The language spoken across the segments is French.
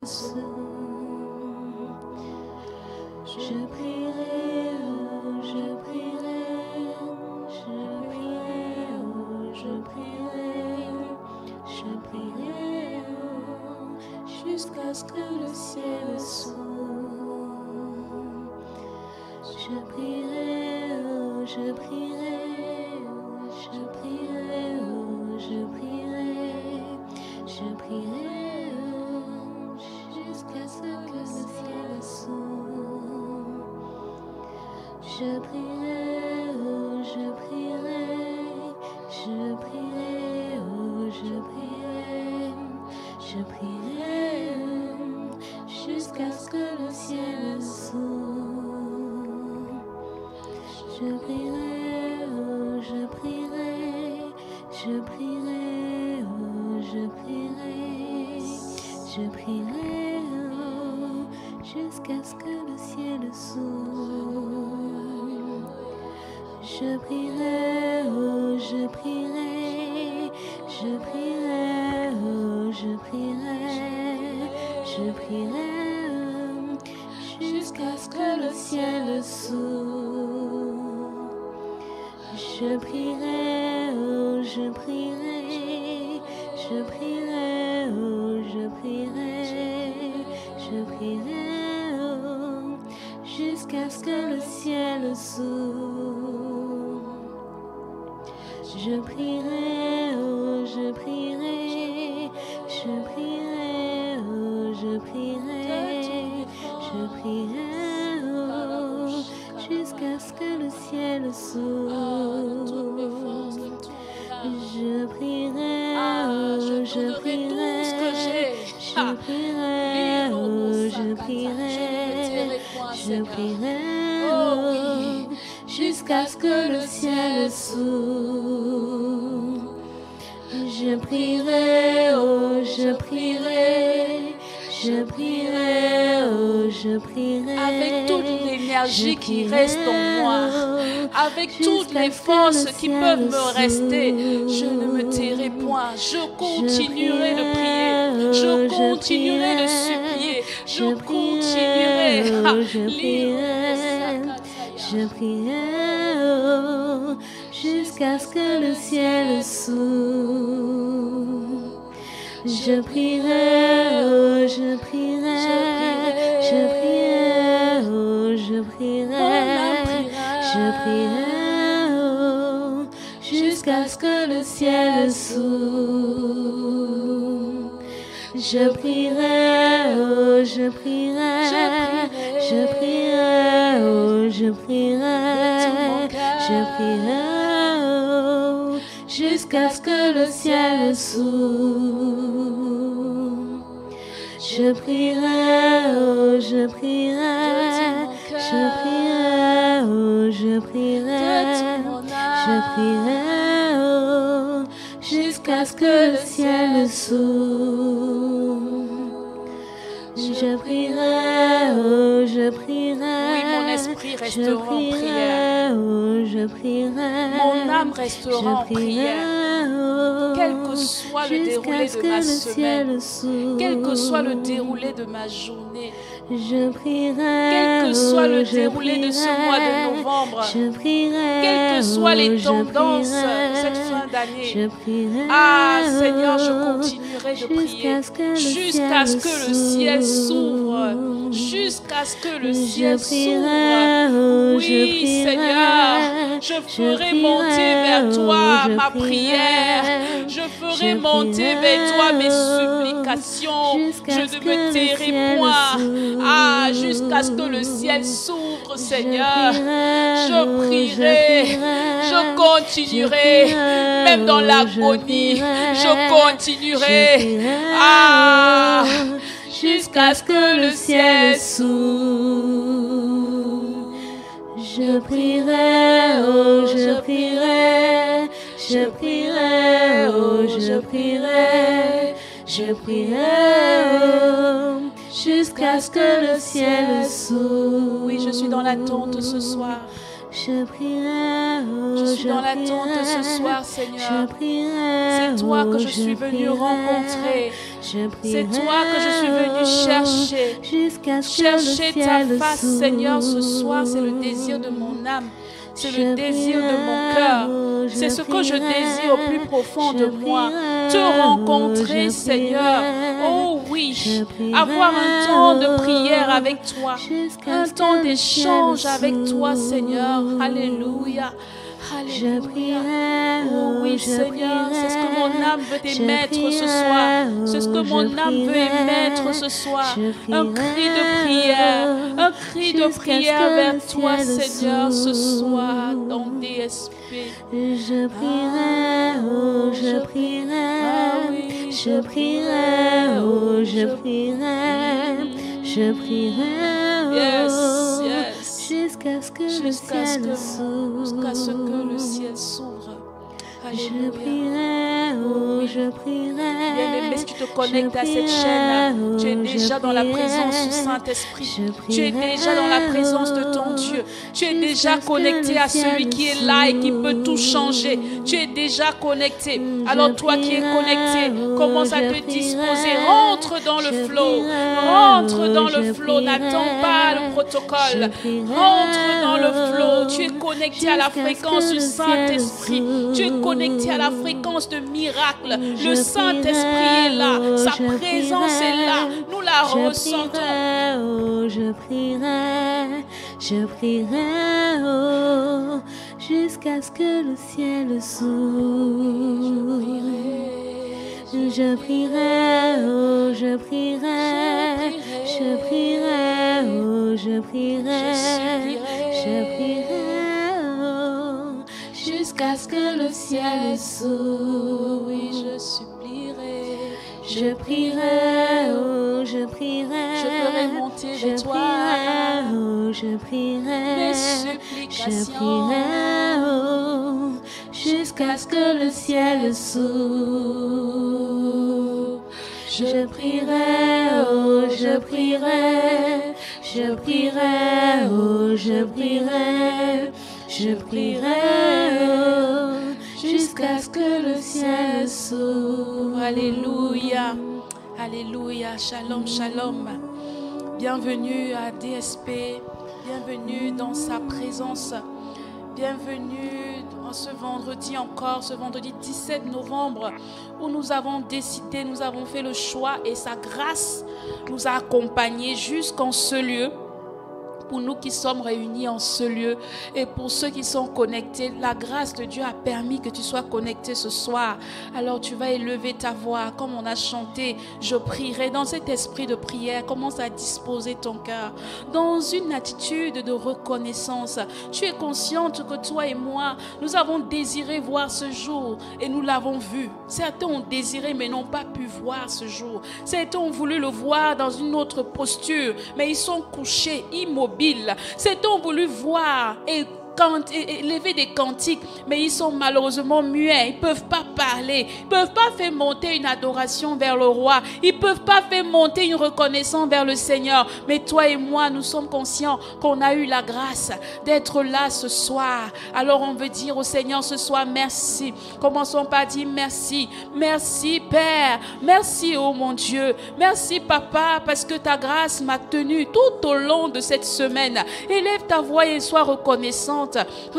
Je prierai, oh, je prierai, je prierai, oh, je prierai, je prierai, oh, jusqu'à ce que le ciel s'ouvre. Je prierai, oh, je prierai, je prierai, oh, je prierai, je prierai, oh, jusqu'à ce que le ciel s'ouvre. Je prierai, oh, je prierai, je prierai, oh, je prierai, je prierai, jusqu'à ce que le ciel s'ouvre. Je prierai, oh, je prierai, je prierai, oh, je prierai, je prierai, oh, jusqu'à ce que le ciel s'ouvre. Je prierai, oh, je prierai, je prierai, oh, je prierai, je prierai, oh, jusqu'à ce que le ciel s'ouvre. Je prierai, oh, je prierai, je prierai, oh, je prierai, je prierai, oh, jusqu'à ce que le ciel s'ouvre. Je prierai, oh, je prierai, je prierai, oh, je prierai, je prierai, oh, jusqu'à ce que le ciel s'ouvre. Je prierai, oh, je prierai, je prierai, oh, je prierai, je prierai, oh, jusqu'à ce que le ciel s'ouvre. Je prierai, oh, je prierai, je prierai, oh, je prierai. Avec toute l'énergie qui reste en moi, avec toutes les forces qui peuvent me rester, je ne me tairai point. Je continuerai de prier, je continuerai de supplier, je continuerai. Je prierai, oh, jusqu'à ce que le ciel s'ouvre. Je prierai, oh, je prierai, je prierai, oh, je prierai, je prierai, oh, jusqu'à ce que le ciel s'ouvre. Je prierai, oh, je prierai, je prierai, oh, je prierai, je prierai, oh, jusqu'à ce que le ciel s'ouvre. Je prierai, oh, je prierai, je prierai, oh, je prierai, je prierai, oh, jusqu'à ce que le ciel s'ouvre. Je prierai, oh, je prierai. Oui, mon esprit restera en prière. Oh, je prierai. Mon âme restera en prière. Quel que soit le déroulé de ma semaine, quel que soit le déroulé de ma journée, je prierai, quel que soit le déroulé de ce mois de novembre, je prierai, quelles que soient les tendances cette fin d'année, ah Seigneur, je continuerai de prier jusqu'à ce que le ciel s'ouvre, jusqu'à ce que le ciel s'ouvre. Oui, Seigneur, je ferai monter vers toi ma prière, je ferai monter vers toi mes supplications, je ne me tairai point. Ah, jusqu'à ce que le ciel s'ouvre, Seigneur. Je prierai, je continuerai, même dans l'agonie, je continuerai. Ah, jusqu'à ce que le ciel s'ouvre. Je prierai, oh, je prierai, je prierai, oh, je prierai, je prierai, oh, jusqu'à ce que le ciel s'ouvre. Oui, je suis dans l'attente ce soir. Je prierai, oh, Je suis dans l'attente ce soir, Seigneur. C'est toi que je suis venu rencontrer. C'est toi que je suis venu chercher. Chercher ta face, Seigneur, ce soir. C'est le désir de mon âme. C'est le désir de mon cœur. C'est ce que je désire au plus profond de moi. Te rencontrer, Seigneur. Oh oui. Avoir un temps de prière avec toi. Un temps d'échange avec toi, Seigneur. Alléluia. Alléluia. Oh oui, Seigneur, c'est ce que mon âme veut émettre ce soir. C'est ce que mon âme veut émettre ce soir. Un cri de prière. Un cri de prière vers toi, Seigneur, ce soir, dans DSP. Je prierai, oh, je prierai. Je prierai, oh, je prierai. Je prierai, oh. Yes, yes. Jusqu'à ce que le ciel s'ouvre. Jusqu'à ce que le ciel s'ouvre. Je prierai, oh, je prierai. Bien-aimé, si tu te connectes à cette chaîne, tu es déjà dans la présence du Saint-Esprit. Tu es déjà dans la présence de ton Dieu. Tu es déjà connecté à celui qui est là et qui peut tout changer. Tu es déjà connecté. Alors toi qui es connecté, commence à te disposer. Rentre dans le flot. Rentre dans le flot. N'attends pas le protocole. Rentre dans le flot. Tu es connecté à la fréquence du Saint-Esprit. Tu es connecté à la fréquence de miracle. Le Saint-Esprit est là. Sa présence est là. Nous la ressentons. Je prierai, oh, jusqu'à ce que le ciel s'ouvre. Je prierai, oh, je prierai. Je prierai, oh, je prierai. Je prierai, oh, jusqu'à ce que le ciel s'ouvre. Oui, je supplierai. Je prierai, oh, je prierai. Je ferai monter de toi oh, je prierai. mes Je supplications. prierai, oh, jusqu'à ce que le ciel s'ouvre. Je prierai, oh, je prierai. Je prierai, oh, je prierai. Je prierai, oh, jusqu'à ce que le ciel s'ouvre. Alléluia. Alléluia. Shalom, shalom. Bienvenue à DSP. Bienvenue dans sa présence. Bienvenue en ce vendredi encore, ce vendredi 17 novembre, où nous avons décidé, nous avons fait le choix et sa grâce nous a accompagnés jusqu'en ce lieu. Pour nous qui sommes réunis en ce lieu et pour ceux qui sont connectés, la grâce de Dieu a permis que tu sois connecté ce soir. Alors tu vas élever ta voix comme on a chanté. Je prierai dans cet esprit de prière. Commence à disposer ton cœur dans une attitude de reconnaissance. Tu es consciente que toi et moi, nous avons désiré voir ce jour et nous l'avons vu. Certains ont désiré mais n'ont pas pu voir ce jour. Certains ont voulu le voir dans une autre posture, mais ils sont couchés, immobiles. Certains ont voulu voir et élever des cantiques, mais ils sont malheureusement muets. Ils ne peuvent pas parler. Ils ne peuvent pas faire monter une adoration vers le roi. Ils ne peuvent pas faire monter une reconnaissance vers le Seigneur. Mais toi et moi, nous sommes conscients qu'on a eu la grâce d'être là ce soir. Alors on veut dire au Seigneur ce soir merci. Commençons par dire merci. Merci Père. Merci oh mon Dieu. Merci Papa parce que ta grâce m'a tenu tout au long de cette semaine. Élève ta voix et sois reconnaissante.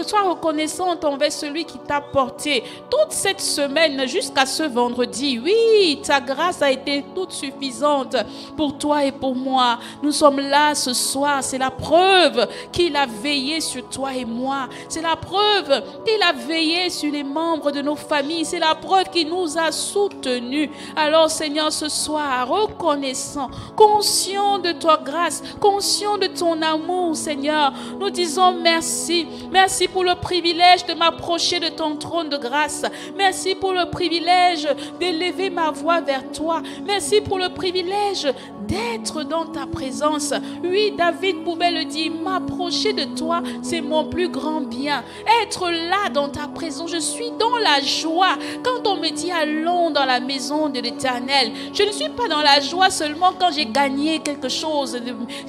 Sois reconnaissante envers celui qui t'a porté toute cette semaine jusqu'à ce vendredi. Oui, ta grâce a été toute suffisante pour toi et pour moi. Nous sommes là ce soir. C'est la preuve qu'il a veillé sur toi et moi. C'est la preuve qu'il a veillé sur les membres de nos familles. C'est la preuve qu'il nous a soutenus. Alors Seigneur, ce soir, reconnaissant, conscient de ta grâce, conscient de ton amour, Seigneur, nous disons merci. Merci pour le privilège de m'approcher de ton trône de grâce. Merci pour le privilège d'élever ma voix vers toi. Merci pour le privilège d'être dans ta présence. Oui, David pouvait le dire, m'approcher de toi, c'est mon plus grand bien. Être là dans ta présence, je suis dans la joie. Quand on me dit allons dans la maison de l'Éternel, je ne suis pas dans la joie seulement quand j'ai gagné quelque chose,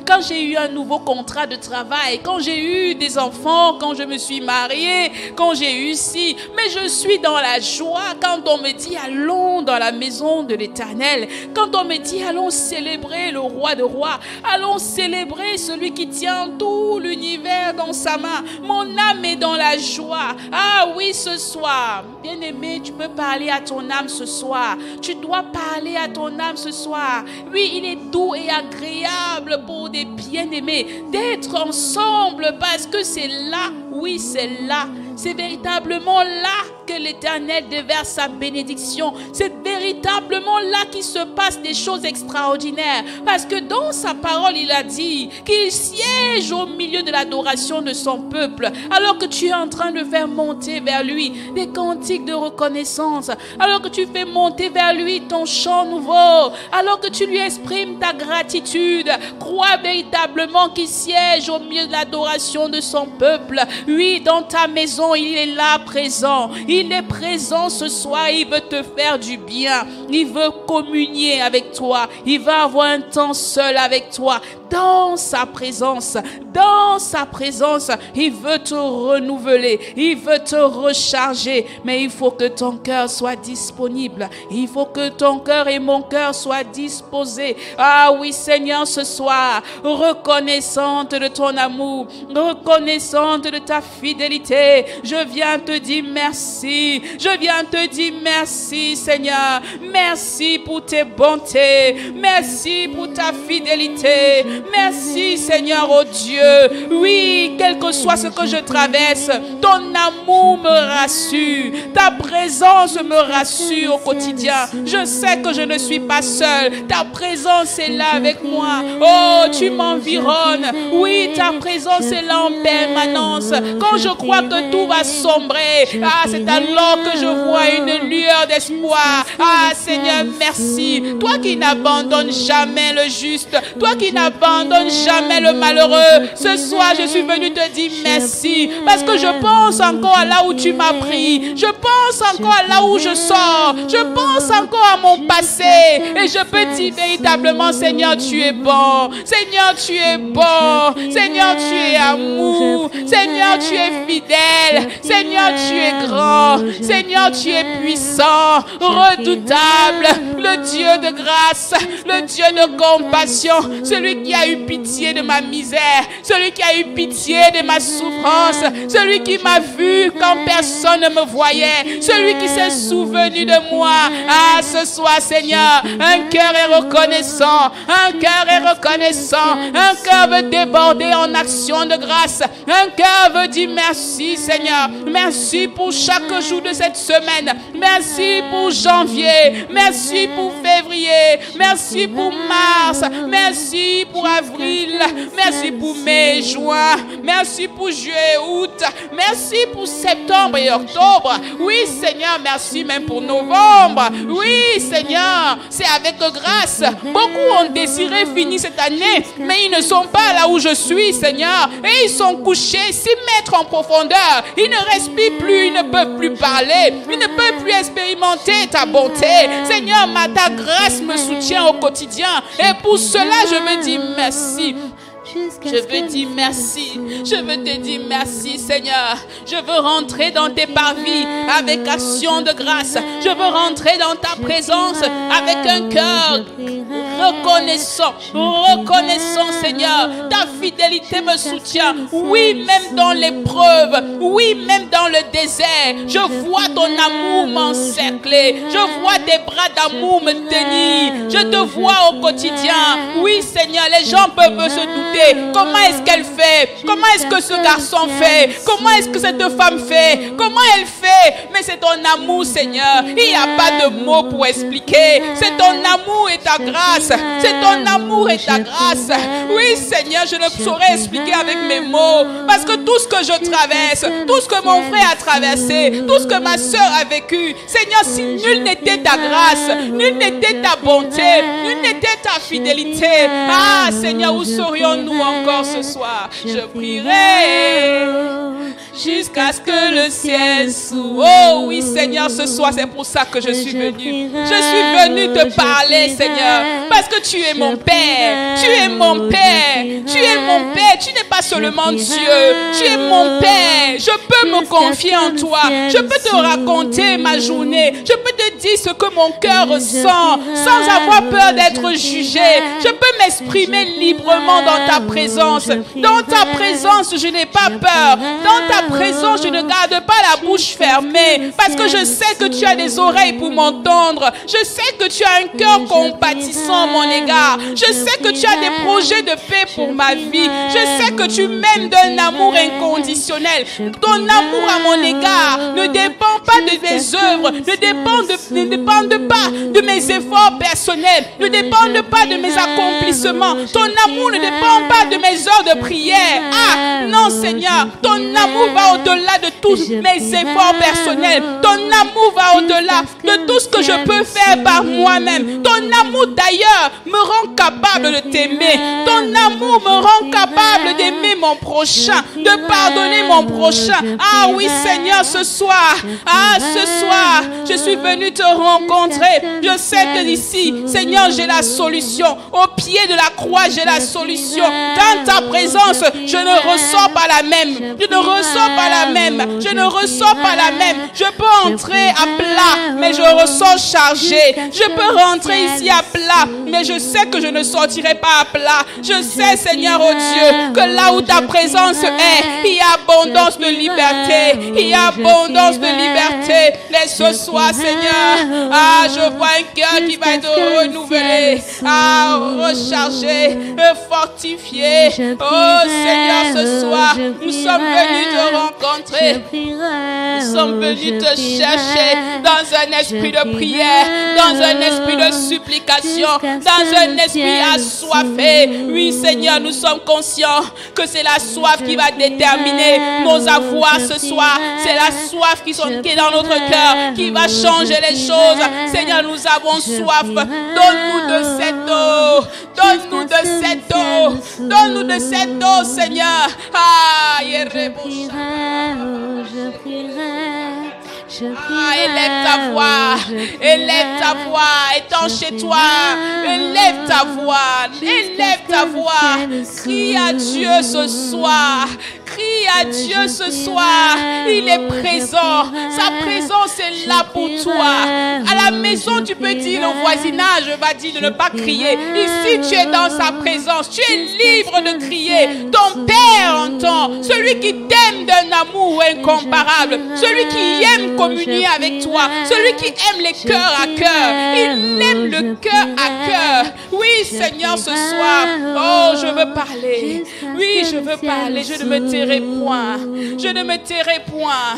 quand j'ai eu un nouveau contrat de travail, quand j'ai eu des enfants, quand je me suis mariée, quand j'ai eu ci. Mais je suis dans la joie quand on me dit allons dans la maison de l'Éternel. Quand on me dit allons célébrer le roi de rois. Allons célébrer celui qui tient tout l'univers dans sa main. Mon âme est dans la joie. Ah oui, ce soir, bien-aimé, tu peux parler à ton âme ce soir. Tu dois parler à ton âme ce soir. Oui, il est doux et agréable pour des bien-aimés d'être ensemble parce que c'est là, oui, c'est là. C'est véritablement là que l'Éternel déverse sa bénédiction. C'est véritablement là qu'il se passe des choses extraordinaires. Parce que dans sa parole, il a dit qu'il siège au milieu de l'adoration de son peuple. Alors que tu es en train de faire monter vers lui des cantiques de reconnaissance. Alors que tu fais monter vers lui ton chant nouveau. Alors que tu lui exprimes ta gratitude. Crois véritablement qu'il siège au milieu de l'adoration de son peuple. Oui, dans ta maison, il est là présent. Il est présent ce soir. Il veut te faire du bien. Il veut communier avec toi. Il va avoir un temps seul avec toi. Dans sa présence, il veut te renouveler, il veut te recharger, mais il faut que ton cœur soit disponible, il faut que ton cœur et mon cœur soient disposés. Ah oui Seigneur, ce soir, reconnaissante de ton amour, reconnaissante de ta fidélité, je viens te dire merci, je viens te dire merci Seigneur, merci pour tes bontés, merci pour ta fidélité. Merci Seigneur, oh Dieu. Oui, quel que soit ce que je traverse, ton amour me rassure. Ta présence me rassure au quotidien. Je sais que je ne suis pas seule. Ta présence est là avec moi. Oh, tu m'environnes. Oui, ta présence est là en permanence. Quand je crois que tout va sombrer, ah, c'est alors que je vois une lueur d'espoir. Ah, Seigneur, merci. Toi qui n'abandonnes jamais le juste. Toi qui n'abandonne jamais le malheureux. Ce soir, je suis venu te dire merci. Parce que je pense encore à là où tu m'as pris. Je pense encore à là où je sors. Je pense encore à mon passé. Et je peux dire véritablement, Seigneur, tu es bon. Seigneur, tu es bon. Seigneur, tu es amour. Seigneur, tu es fidèle. Seigneur, tu es grand. Seigneur, tu es puissant, redoutable. Le Dieu de grâce, le Dieu de compassion, celui qui a eu pitié de ma misère, celui qui a eu pitié de ma souffrance, celui qui m'a vu quand personne ne me voyait, celui qui s'est souvenu de moi. Ah, ce soir, Seigneur, un cœur est reconnaissant, un cœur est reconnaissant, un cœur veut déborder en action de grâce, un cœur veut dire merci, Seigneur, merci pour chaque jour de cette semaine, merci pour janvier, merci pour février, merci pour mars, merci pour avril, merci pour mai, juin, merci pour juillet, août, merci pour septembre et octobre. Oui, Seigneur, merci même pour novembre. Oui, Seigneur, c'est avec grâce. Beaucoup ont désiré finir cette année, mais ils ne sont pas là où je suis, Seigneur. Et ils sont couchés 6 mètres en profondeur. Ils ne respirent plus, ils ne peuvent plus parler. Ils ne peuvent plus expérimenter ta bonté. Seigneur, ta grâce me soutient au quotidien. Et pour cela, je veux dire merci. Je veux dire merci. Je veux te dire merci, Seigneur. Je veux rentrer dans tes parvis avec action de grâce. Je veux rentrer dans ta présence avec un cœur reconnaissant. Reconnaissant, Seigneur. Ta fidélité me soutient. Oui, même dans l'épreuve. Oui, même dans le désert. Je vois ton amour m'encercler. Je vois tes bras d'amour me tenir. Je te vois au quotidien. Oui, Seigneur, les gens peuvent se douter. Comment est-ce qu'elle fait? Comment est-ce que ce garçon fait? Comment est-ce que cette femme fait? Comment elle fait? Mais c'est ton amour, Seigneur. Il n'y a pas de mots pour expliquer. C'est ton amour et ta grâce. C'est ton amour et ta grâce. Oui, Seigneur, je ne saurais expliquer avec mes mots. Parce que tout ce que je traverse, tout ce que mon frère a traversé, tout ce que ma soeur a vécu, Seigneur, si nul n'était ta grâce, nul n'était ta bonté, nul n'était ta fidélité, ah, Seigneur, où serions-nous encore ce soir? Je prierai jusqu'à ce que le ciel s'ouvre. Oh oui, Seigneur, ce soir, c'est pour ça que je suis venue. Je suis venue te parler, Seigneur, parce que tu es mon Père. Tu es mon Père. Père. Tu es mon Père. Tu n'es pas seulement Dieu. Tu es mon Père. Je peux me confier en toi. Je peux te raconter ma journée. Je peux te dire ce que mon cœur ressent sans avoir peur d'être jugé. Je peux m'exprimer librement dans ta présence. Dans ta présence, je n'ai pas peur. Dans ta présence, je ne garde pas la bouche fermée parce que je sais que tu as des oreilles pour m'entendre. Je sais que tu as un cœur compatissant à mon égard. Je sais que tu as des projets de paix pour ma vie. Je sais que tu m'aimes d'un amour inconditionnel. Ton amour à mon égard ne dépend pas de mes œuvres, ne dépend pas de mes efforts personnels, ne dépend pas de mes accomplissements. Ton amour ne dépend pas de mes heures de prière. Ah non Seigneur, ton amour va au-delà de tous mes efforts personnels. Ton amour va au-delà de tout ce que je peux faire par moi-même. Ton amour d'ailleurs me rend capable de t'aimer. Ton amour me rend capable d'aimer mon prochain, de pardonner mon prochain. Ah oui Seigneur, ce soir, je suis venu te rencontrer. Je sais que d'ici, Seigneur, j'ai la solution. Au pied de la croix, j'ai la solution. Dans ta présence, je ne ressors pas la même. Je ne ressors pas la même. Je ne ressors pas la même. Je peux entrer à plat, mais je ressors chargé. Je peux rentrer ici à plat, mais je sais que je ne sortirai pas à plat. Je sais, Seigneur, oh Dieu, que là où ta présence est, il y a abondance de liberté. Il y a abondance de liberté. Mais ce soir, Seigneur, je vois un cœur qui va être renouvelé, rechargé, fortifié. Oh Seigneur, ce soir, nous sommes venus te rencontrer. Nous sommes venus te chercher dans un esprit de prière, dans un esprit de supplication, dans un esprit assoiffé. Oui Seigneur, nous sommes conscients que c'est la soif qui va déterminer nos avoirs ce soir. C'est la soif qui est dans notre cœur qui va changer les choses. Seigneur, nous avons soif. Donne-nous de cette eau. Donne-nous de cette eau. Donne-nous de cette eau, Seigneur. Élève ta voix. Élève ta voix. Étant chez toi. Élève ta voix. Élève ta voix. Crie à Dieu ce soir. Crie à Dieu ce soir. Il est présent. Sa présence est là pour toi. À la maison, tu peux dire, le voisinage va dire de ne pas crier. Ici, tu es dans sa présence. Tu es libre de crier. Ton Père entend. Celui qui t'aime d'un amour incomparable. Celui qui aime communier avec toi. Celui qui aime les cœurs à cœur. Il aime le cœur à cœur. Oui, Seigneur, ce soir. Oh, je veux parler. Oui, je veux parler. Je ne me tairai point. Je ne me tairai point.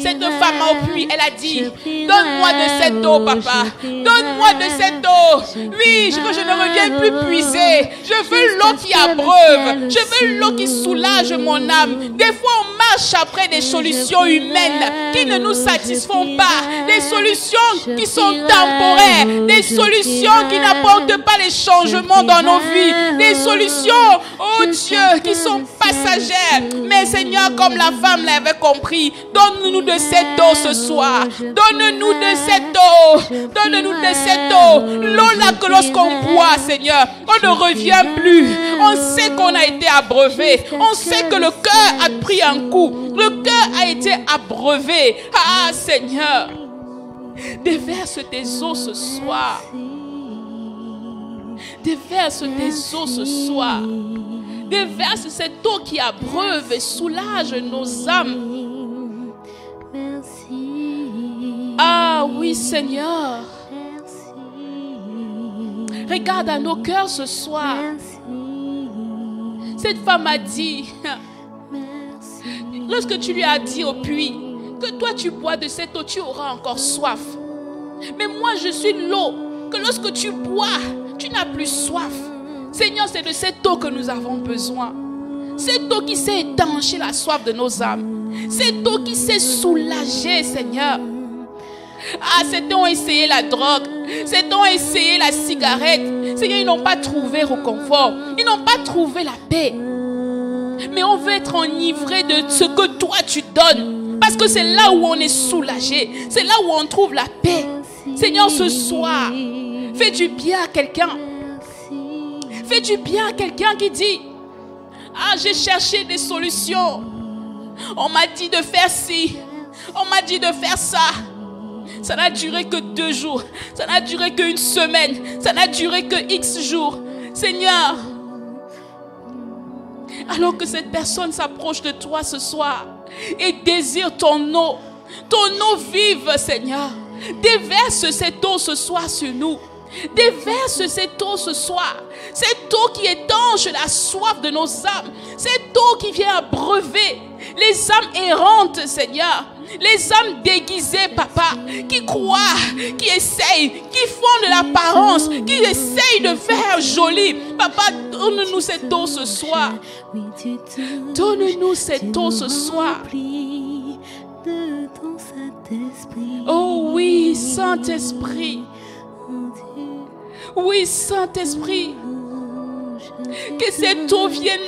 Cette femme au puits, elle a dit, donne-moi de cette eau, papa. Donne-moi de cette eau. Oui, que je ne revienne plus puiser. Je veux l'eau qui abreuve. Je veux l'eau qui soulage mon âme. Des fois, on marche après des solutions humaines qui ne nous satisfont pas. Des solutions qui sont temporaires. Des solutions qui n'apportent pas les changements dans nos vies. Des solutions, oh Dieu, qui sont passagères. Mais Seigneur, comme la femme l'avait compris, donne-nous de cette eau ce soir. Donne-nous de cette eau. Donne-nous de cette eau. L'eau là que lorsqu'on boit, Seigneur, on ne revient plus. On sait qu'on a été abreuvé. On sait que le cœur a pris un coup. Le cœur a été abreuvé. Ah Seigneur, déverse tes eaux ce soir. Déverse tes eaux ce soir. Déverse cette eau qui abreuve et soulage nos âmes. Ah oui Seigneur. Regarde à nos cœurs ce soir. Cette femme a dit, lorsque tu lui as dit au puits que toi tu bois de cette eau, tu auras encore soif. Mais moi je suis l'eau que lorsque tu bois, tu n'as plus soif. Seigneur, c'est de cette eau que nous avons besoin. Cette eau qui sait étancher la soif de nos âmes. Cette eau qui sait soulager, Seigneur. Ah, certains ont essayé la drogue. Certains ont essayé la cigarette. Seigneur, ils n'ont pas trouvé réconfort. Ils n'ont pas trouvé la paix. Mais on veut être enivré de ce que toi tu donnes. Parce que c'est là où on est soulagé. C'est là où on trouve la paix. Seigneur, ce soir, fais du bien à quelqu'un. fait du bien à quelqu'un qui dit, ah, j'ai cherché des solutions. On m'a dit de faire ci. On m'a dit de faire ça. Ça n'a duré que 2 jours. Ça n'a duré qu'une semaine. Ça n'a duré que X jours. Seigneur, alors que cette personne s'approche de toi ce soir et désire ton eau vive, Seigneur, déverse cette eau ce soir sur nous. Déverse cette eau ce soir. Cette eau qui étanche la soif de nos âmes. Cette eau qui vient abreuver les âmes errantes, Seigneur. Les âmes déguisées, Papa, qui croient, qui essayent, qui font de l'apparence, qui essayent de faire joli. Papa, donne-nous cette eau ce soir. Donne-nous cette eau ce soir. Oh oui, Saint-Esprit. Oui, Saint-Esprit. Que cette eau vienne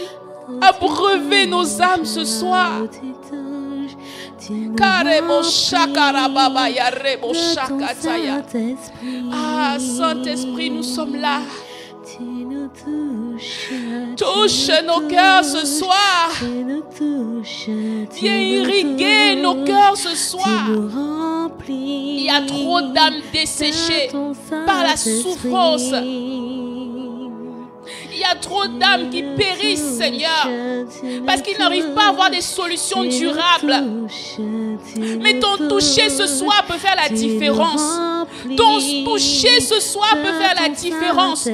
abreuver nos âmes ce soir. Ah, Saint-Esprit, nous sommes là. Touche nos cœurs ce soir. Viens irriguer nos cœurs ce soir. Il y a trop d'âmes desséchées par la souffrance. Il y a trop d'âmes qui périssent, Seigneur, parce qu'ils n'arrivent pas à avoir des solutions durables. Mais ton toucher ce soir peut faire la différence. Ton toucher ce soir peut faire la différence.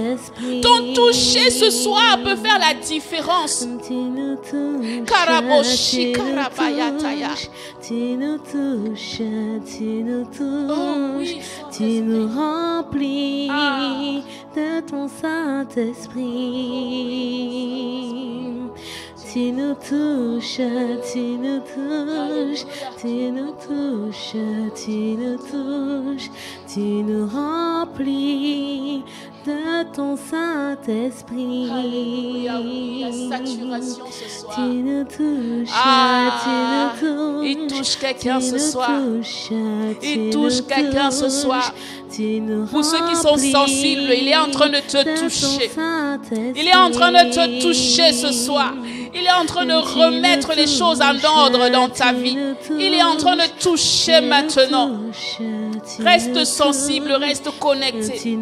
Ton toucher ce soir peut faire la différence. Karaboshi karabayataya. Oh oui, tu nous remplis de ton Saint-Esprit. Tu nous touches, tu nous touches, tu nous touches, tu nous touches, tu nous remplis de ton Saint-Esprit. Alléluia, oui, la saturation ce soir. Tu nous touches, tu nous touches. Il touche quelqu'un ce soir. Il touche quelqu'un ce soir. Pour ceux qui sont sensibles, il est en train de te toucher. Il est en train de te toucher ce soir. Il est en train de remettre les choses en ordre dans ta vie. Il est en train de toucher maintenant. Reste sensible, reste connecté.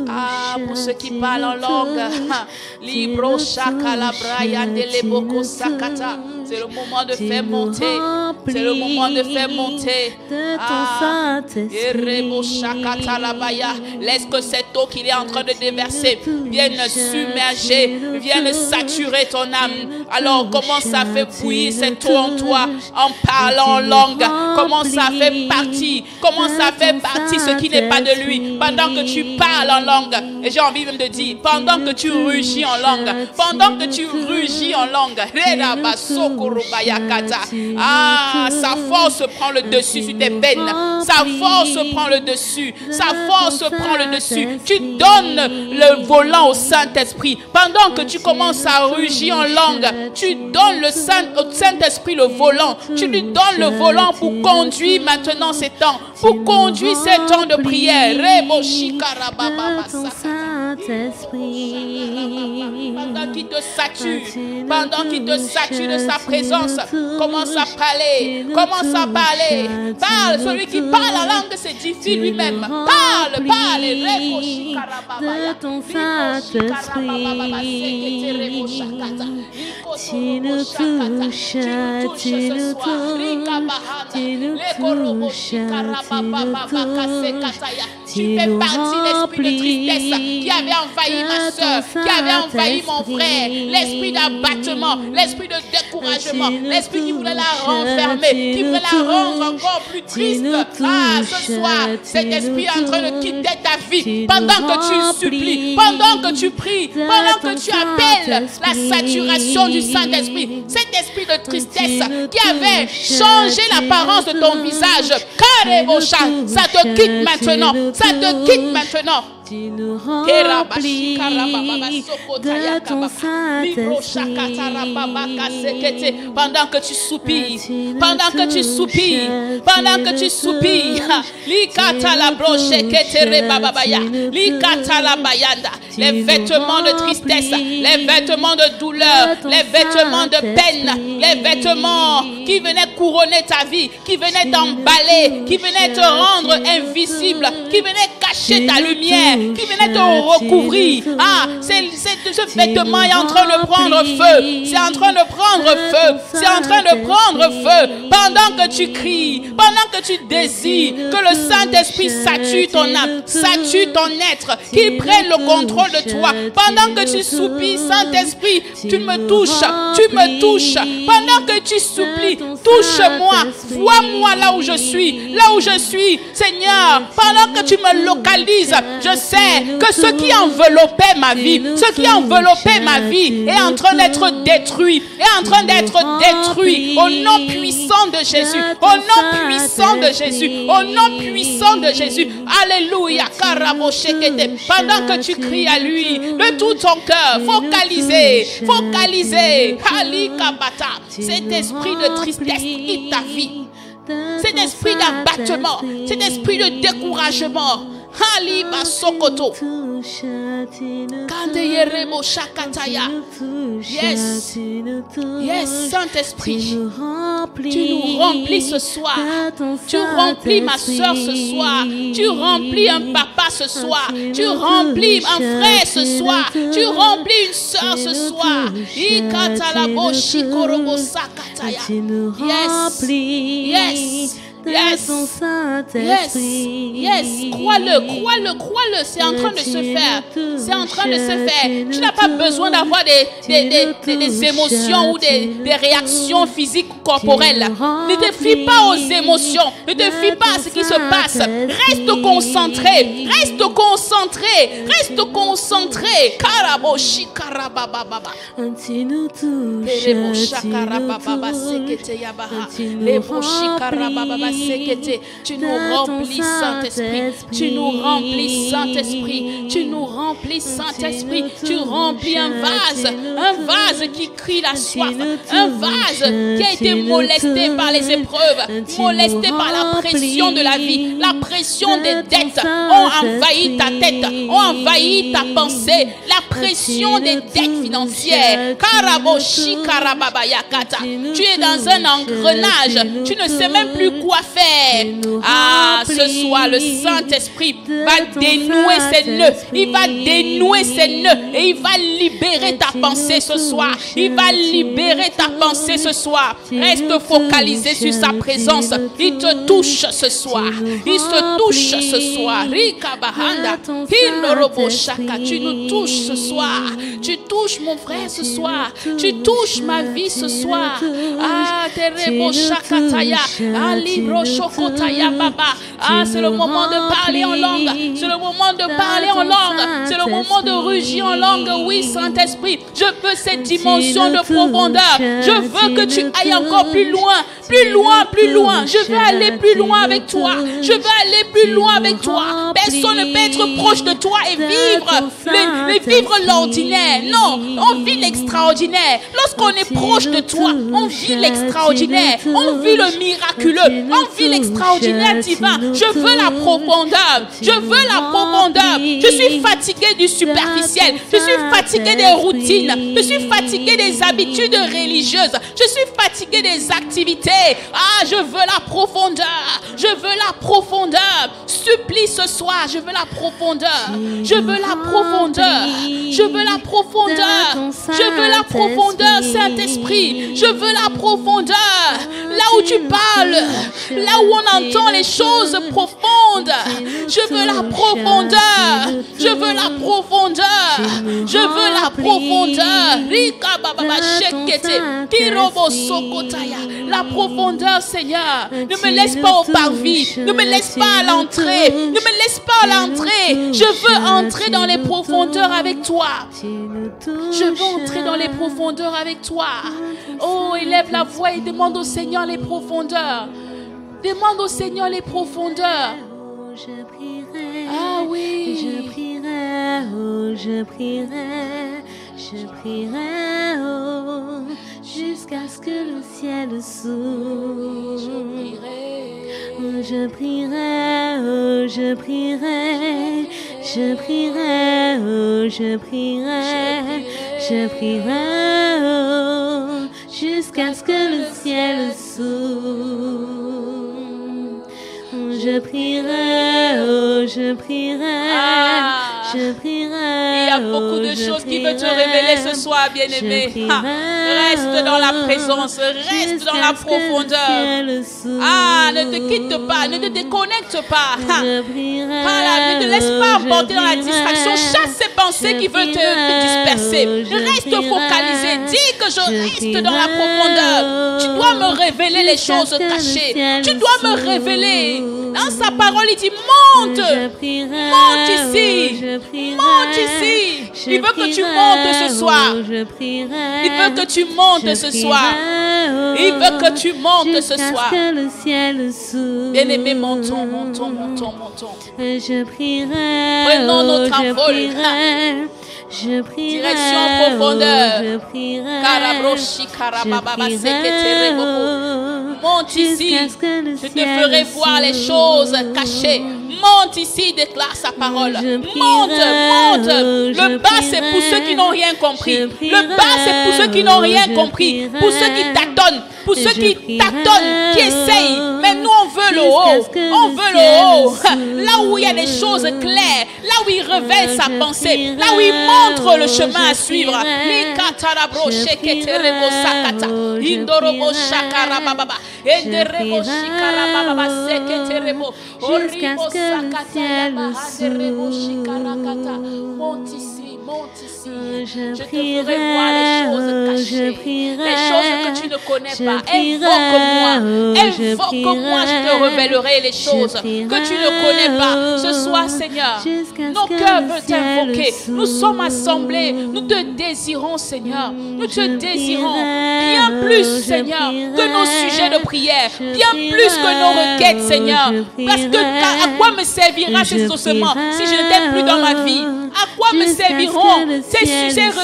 Ah, pour ceux qui parlent en langue, Libro Shakalabrayande Leboko Sakata. C'est le moment de faire monter. C'est le moment de faire monter. Ah, laisse que cette eau qu'il est en train de déverser vienne submerger, vienne saturer ton âme. Alors commence à faire bouillir cette eau en toi en parlant en langue. Commence à faire partie. Commence à faire partie ce qui n'est pas de lui. Pendant que tu parles en langue. Et j'ai envie même de dire, pendant que tu rugis en langue. Pendant que tu rugis en langue. Ah, sa force prend le dessus sur tes veines. Sa force prend le dessus. Sa force prend le dessus. Tu donnes le volant au Saint-Esprit. Pendant que tu commences à rugir en langue, tu donnes au Saint-Esprit le volant. Tu lui donnes le volant pour conduire maintenant ces temps. Pour conduire ces temps de prière. Pendant qu'il te sature, pendant qu'il te sature de sa présence, commence à parler. Commence à parler. Parle. Celui qui parle la langue s'édifie lui-même. Parle, parle. De ton Saint-Esprit, tu nous touches, tu nous touches, tu nous touches, tu fais partie de l'esprit de tristesse qui avait envahi ma soeur, qui avait envahi mon frère, l'esprit d'abattement, l'esprit de découragement, l'esprit qui voulait la renfermer, qui voulait la rendre encore plus triste. Ah, ce soir, cet esprit est en train de quitter ta vie pendant que tu supplies, pendant que tu pries, pendant que tu appelles la saturation du Saint-Esprit, cet esprit de tristesse qui avait changé l'apparence de ton visage. Ça te quitte maintenant, ça te quitte maintenant. Tu nous remplis de ton Saint-Esprit. Pendant que tu soupires, pendant que tu soupires, pendant que tu soupires, les vêtements de tristesse, les vêtements de douleur, les vêtements de peine, les vêtements qui venaient couronner ta vie, qui venaient t'emballer, qui venaient te rendre invisible, qui venaient cacher ta lumière, qui venaient te recouvrir. Ah, ce vêtement est en train de prendre feu. C'est en train de prendre feu. C'est en train de prendre feu. Pendant que tu cries, pendant que tu désires que le Saint-Esprit sature ton âme, sature ton être, qu'il prenne le contrôle de toi. Pendant que tu soupires, Saint-Esprit, tu me touches, tu me touches. Pendant que tu supplies, touche-moi, vois-moi là où je suis, Seigneur. Pendant que tu me localises, je sais que ce qui enveloppait ma vie, ce qui enveloppait ma vie est en train d'être détruit, au nom puissant de Jésus, au nom puissant de Jésus, au nom puissant de Jésus. Alléluia. Pendant que tu cries à lui de tout ton cœur, focalisé. Cet esprit de tristesse quitte ta vie. Cet esprit d'abattement, cet esprit de découragement. Haliba Sokoto. Kandeyeremo Shakataya. Yes. Yes, Saint-Esprit. Tu nous remplis ce soir. Tu remplis ma soeur ce soir. Tu remplis un papa ce soir. Tu remplis un frère ce soir. Tu remplis une soeur ce soir. Ikatalabo Shikorobo Sakataya. Yes. Yes. Yes, crois-le, c'est en train de se faire, Tu n'as pas besoin d'avoir des émotions ou des réactions physiques ou corporelles. Ne te fie pas aux émotions, ne te fie pas à ce qui se passe. Reste concentré. Karaboshi karabababa. Tu nous remplis, Saint-Esprit. Tu nous remplis, Saint-Esprit. Tu remplis un vase qui crie la soif, un vase qui a été molesté par les épreuves, molesté par la pression de la vie, la pression des dettes ont envahi ta tête, ont envahi ta pensée, la pression des dettes financières. Karaboshi karababayakata. Tu es dans un engrenage, tu ne sais même plus quoi faire. Ah, ce soir, le Saint-Esprit va dénouer ses nœuds. Il va dénouer ses nœuds et il va libérer ta pensée ce soir. Reste focalisé sur sa présence. Il te touche ce soir. Rikabahanda. Tu nous touches ce soir. Tu touches mon frère ce soir. Tu touches ma vie ce soir. Ah, Terebo Shakataya. Ah, c'est le moment de parler en langue. C'est le moment de rugir en langue. Oui, Saint-Esprit, je veux cette dimension de profondeur. Je veux que tu ailles encore plus loin. Je veux aller plus loin avec toi. Personne ne peut être proche de toi et vivre l'ordinaire. Non, on vit l'extraordinaire. Lorsqu'on est proche de toi, on vit l'extraordinaire. On vit le miraculeux. On vit l'extraordinaire divin. Je veux la profondeur. Je suis fatigué du superficiel. Je suis fatigué des routines. Je suis fatigué des habitudes religieuses. Je suis fatigué des activités. Ah, je veux la profondeur. Supplie ce soir. Je veux la profondeur. Saint-Esprit. Je veux la profondeur. Là où tu parles, là où on entend les choses profondes. Je veux la profondeur. La profondeur, Seigneur. Ne me laisse pas au parvis. Ne me laisse pas à l'entrée. Je veux entrer dans les profondeurs avec toi. Oh, élève la voix et demande au Seigneur les profondeurs. je prierai. Ah oui. Je prierai, oh, je prierai. Je prierai, oh, jusqu'à ce que le ciel s'ouvre. Je prierai, oh, je prierai. Je prierai, oh, je prierai. Je prierai, oh, jusqu'à ce que le ciel s'ouvre. Je prierai, oh, je prierai. Je prierai. Il y a beaucoup de choses qui veulent te révéler ce soir, bien-aimé. Reste dans la présence, reste dans la profondeur. Ah, ne te quitte pas, ne te déconnecte pas. Ne te laisse pas emporter dans la distraction. Chasse ces pensées qui veulent te disperser. Reste focalisé. Dis que je reste dans la profondeur. Tu dois me révéler les choses cachées. Tu dois me révéler. Dans sa parole, il dit monte. Monte ici. Monte ici. Il veut que tu montes ce soir. Il veut que tu montes ce soir. Il veut que tu montes ce soir. Bien-aimé, montons, montons, montons, montons. Je prierai. Prenons notre envol. Direction en profondeur. Monte ici. Je te ferai voir les choses cachées. Monte ici, déclare sa parole. Monte, monte. Le bas, c'est pour ceux qui n'ont rien compris. Le bas, c'est pour ceux qui n'ont rien compris. Pour ceux qui tâtonnent. Pour ceux qui tâtonnent, qui essayent. Mais nous, on veut le haut. On veut le haut. Là où il y a des choses claires. Là où il révèle sa pensée. Là où il montre le chemin à suivre. Monte ici, monte ici. Je te ferai voir les choses cachées, les choses que tu ne connais pas. Invoque-moi, invoque-moi, je te révélerai les choses que tu ne connais pas. Ce soir, Seigneur, nos cœurs veulent t'invoquer. Nous sommes assemblés, nous te désirons, Seigneur. Nous te désirons bien plus, Seigneur, que nos sujets de prière, bien plus que nos requêtes, Seigneur. Parce que à quoi me servira ces exaucements si je ne t'aime plus dans ma vie? À quoi me serviront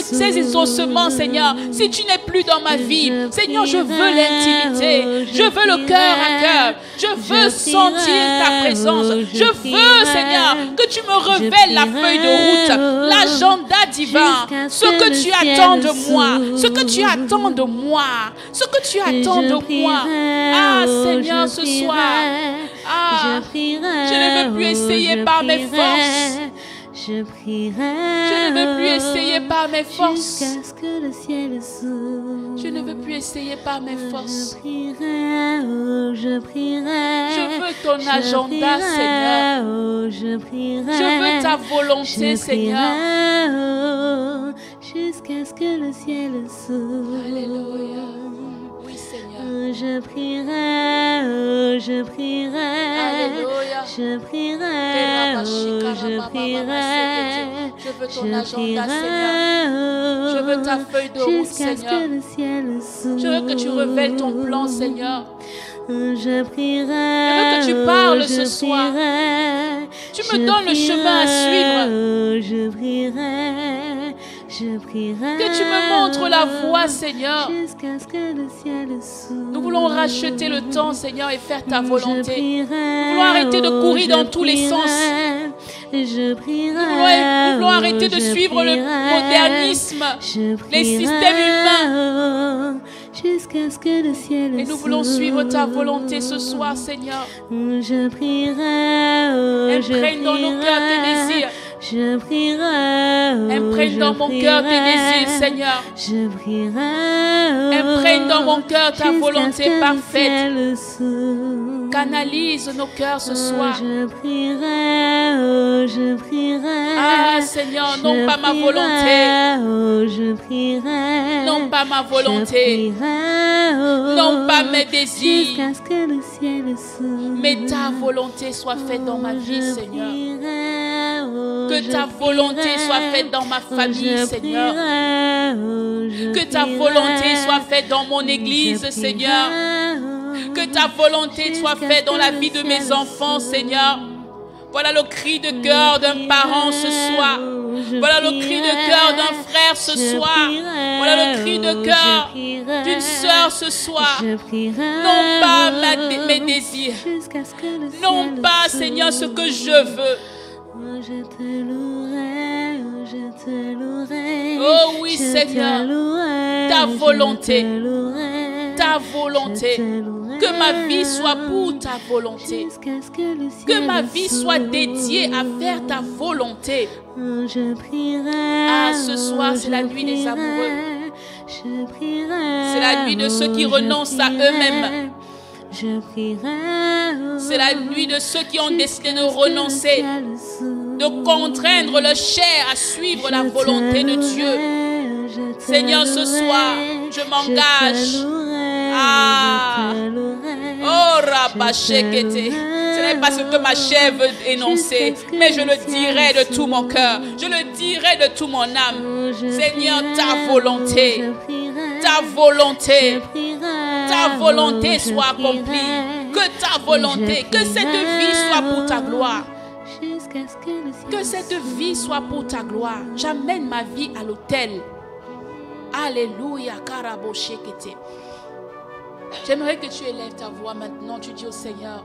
ces exaucements, Seigneur, si tu n'es plus dans ma vie? Seigneur, je veux l'intimité. Je veux le cœur à cœur. Je veux sentir ta présence. Je veux, Seigneur, que tu me révèles la feuille de route, l'agenda divin, ce que tu attends de moi, ce que tu attends de moi, ce que tu attends de moi. Ah, Seigneur, ce soir, je ne veux plus essayer par mes forces. Je ne veux plus essayer par mes forces. Je ne veux plus essayer par mes forces. Je veux ton agenda, Seigneur. Je veux ta volonté, Seigneur. Jusqu'à ce que le ciel s'ouvre. Alléluia. Oui, Seigneur. Je prierai, je prierai. Alléluia. Je prierai, je prierai. Je veux ton agenda, Seigneur. Je veux ta feuille de route, Seigneur. Je veux que tu révèles ton plan, Seigneur. Je prierai. Je veux que tu parles ce soir. Tu me donnes le chemin à suivre. Je prierai. Je prierai. Que tu me montres la voie, Seigneur. Jusqu'à ce que le ciel s'ouvre. Nous voulons racheter le temps, Seigneur, et faire ta volonté. Nous voulons arrêter de courir dans tous les sens. Je prierai. Nous voulons arrêter de suivre le modernisme, les systèmes humains. Jusqu'à ce que le ciel s'ouvre. Et nous voulons suivre ta volonté ce soir, Seigneur. Je prierai. Imprègne dans nos cœurs tes désirs. Je prierai. Imprègne dans mon cœur tes désirs, Seigneur. Je prierai. Imprègne dans mon cœur ta volonté parfaite. Canalise nos cœurs ce soir. Je prierai. Je prierai. Ah, Seigneur, non pas ma volonté. Je prierai. Non pas ma volonté. Non pas mes désirs. Jusqu'à ce que le ciel s'ouvre. Mais ta volonté soit faite dans ma vie, Seigneur. Que ta volonté soit faite dans ma famille, Seigneur. Que ta volonté soit faite dans mon église, Seigneur. Que ta volonté soit faite dans la vie de mes enfants, Seigneur. Voilà le cri de cœur d'un parent ce soir. Voilà le cri de cœur d'un frère ce soir. Voilà le cri de cœur d'une sœur ce soir. Non pas mes désirs. Non pas, Seigneur, ce que je veux. Je te louerai, je te louerai. Oh oui, Seigneur, ta volonté, ta volonté. Que ma vie soit pour ta volonté. Que ma vie soit dédiée à faire ta volonté. Ah, ce soir, c'est la nuit des amoureux. C'est la nuit de ceux qui renoncent à eux-mêmes. C'est la nuit de ceux qui ont décidé de renoncer, de contraindre leur chair à suivre la volonté de Dieu. Seigneur, ce soir, je m'engage. Ah, oh, Rabashekete. Ce n'est pas ce que ma chair veut énoncer, mais je le dirai de tout mon cœur. Je le dirai de tout mon âme. Seigneur, ta volonté, ta volonté, ta volonté soit accomplie. Que ta volonté, que cette vie soit pour ta gloire. Que cette vie soit pour ta gloire. J'amène ma vie à l'autel. Alléluia, Karaboshekete. J'aimerais que tu élèves ta voix maintenant. Tu dis au Seigneur,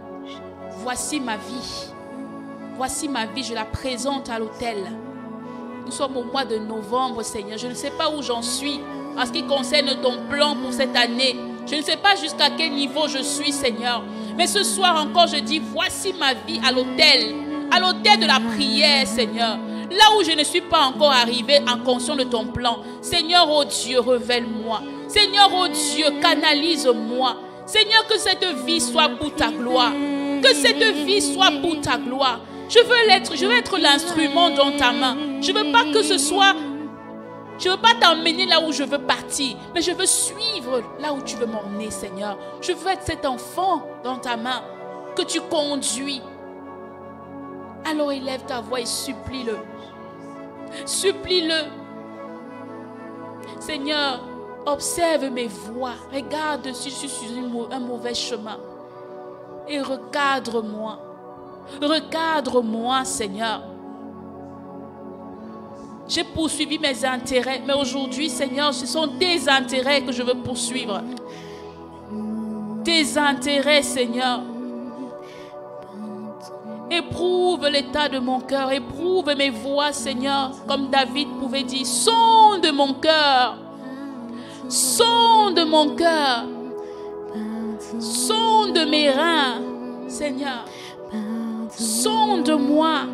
voici ma vie. Voici ma vie, je la présente à l'autel. Nous sommes au mois de novembre, Seigneur. Je ne sais pas où j'en suis en ce qui concerne ton plan pour cette année. Je ne sais pas jusqu'à quel niveau je suis, Seigneur. Mais ce soir encore, je dis, voici ma vie à l'autel de la prière, Seigneur. Là où je ne suis pas encore arrivé en conscience de ton plan. Seigneur, oh Dieu, révèle-moi. Seigneur, oh Dieu, canalise-moi. Seigneur, que cette vie soit pour ta gloire. Que cette vie soit pour ta gloire. Je veux être l'instrument dans ta main. Je ne veux pas que ce soit... Je ne veux pas t'emmener là où je veux partir, mais je veux suivre là où tu veux m'emmener, Seigneur. Je veux être cet enfant dans ta main que tu conduis. Alors élève ta voix et supplie-le. Supplie-le. Seigneur, observe mes voies. Regarde si je suis sur un mauvais chemin. Et recadre-moi. Recadre-moi, Seigneur. J'ai poursuivi mes intérêts, mais aujourd'hui, Seigneur, ce sont tes intérêts que je veux poursuivre. Tes intérêts, Seigneur. Éprouve l'état de mon cœur, éprouve mes voies, Seigneur, comme David pouvait dire, sonde mon cœur, sonde mon cœur, sonde mes reins, Seigneur, sonde-moi.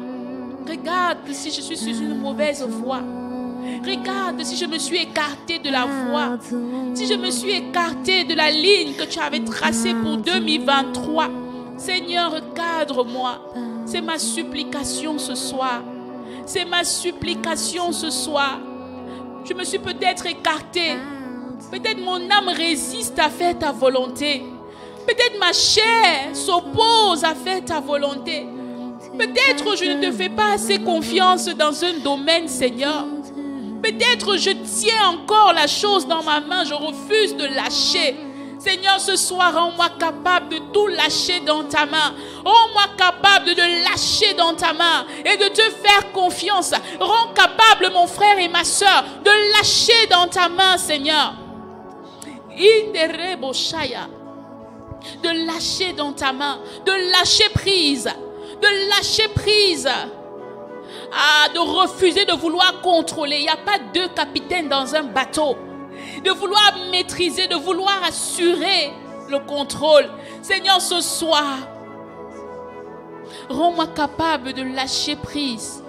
Regarde si je suis sur une mauvaise voie. Regarde si je me suis écarté de la voie. Si je me suis écarté de la ligne que tu avais tracée pour 2023. Seigneur, recadre-moi. C'est ma supplication ce soir. C'est ma supplication ce soir. Je me suis peut-être écarté. Peut-être mon âme résiste à faire ta volonté. Peut-être ma chair s'oppose à faire ta volonté. Peut-être je ne te fais pas assez confiance dans un domaine, Seigneur. Peut-être je tiens encore la chose dans ma main, je refuse de lâcher. Seigneur, ce soir, rends-moi capable de tout lâcher dans ta main. Rends-moi capable de lâcher dans ta main et de te faire confiance. Rends capable mon frère et ma soeur de lâcher dans ta main, Seigneur. De lâcher dans ta main, de lâcher prise. De lâcher prise, de refuser de vouloir contrôler. Il n'y a pas deux capitaines dans un bateau. De vouloir maîtriser, de vouloir assurer le contrôle. Seigneur, ce soir, rends-moi capable de lâcher prise.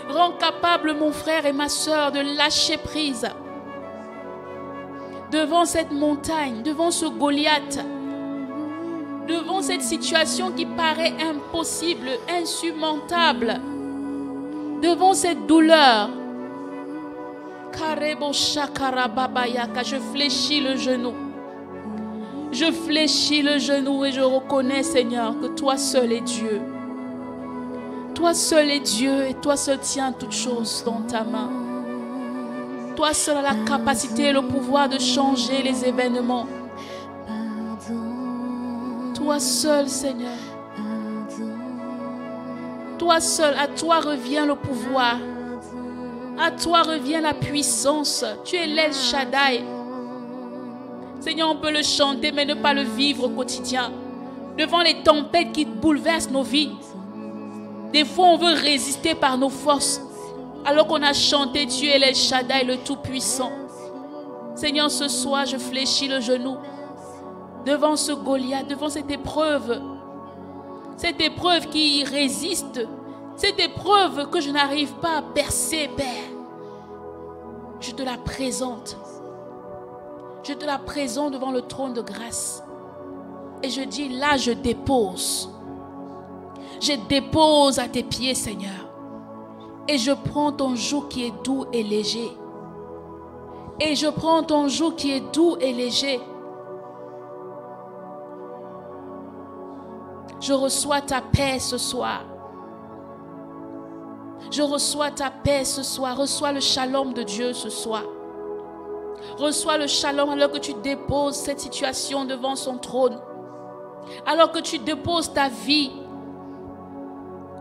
Rends capable mon frère et ma soeur de lâcher prise. Devant cette montagne, devant ce Goliath, devant cette situation qui paraît impossible, insurmontable, devant cette douleur, je fléchis le genou. Je fléchis le genou et je reconnais, Seigneur, que toi seul es Dieu. Toi seul es Dieu et toi seul tiens toutes choses dans ta main. Toi seul as la capacité et le pouvoir de changer les événements. Toi seul, Seigneur. Toi seul, à toi revient le pouvoir. À toi revient la puissance. Tu es l'El Shaddai. Seigneur, on peut le chanter, mais ne pas le vivre au quotidien. Devant les tempêtes qui bouleversent nos vies. Des fois, on veut résister par nos forces. Alors qu'on a chanté, tu es l'El Shaddai, le Tout-Puissant. Seigneur, ce soir, je fléchis le genou devant ce Goliath, devant cette épreuve. Cette épreuve qui résiste. Cette épreuve que je n'arrive pas à percer, Père. Je te la présente. Je te la présente devant le trône de grâce. Et je dis, là, je dépose. Je dépose à tes pieds, Seigneur. Et je prends ton joug qui est doux et léger. Et je prends ton joug qui est doux et léger. Je reçois ta paix ce soir. Je reçois ta paix ce soir. Reçois le shalom de Dieu ce soir. Reçois le shalom alors que tu déposes cette situation devant son trône. Alors que tu déposes ta vie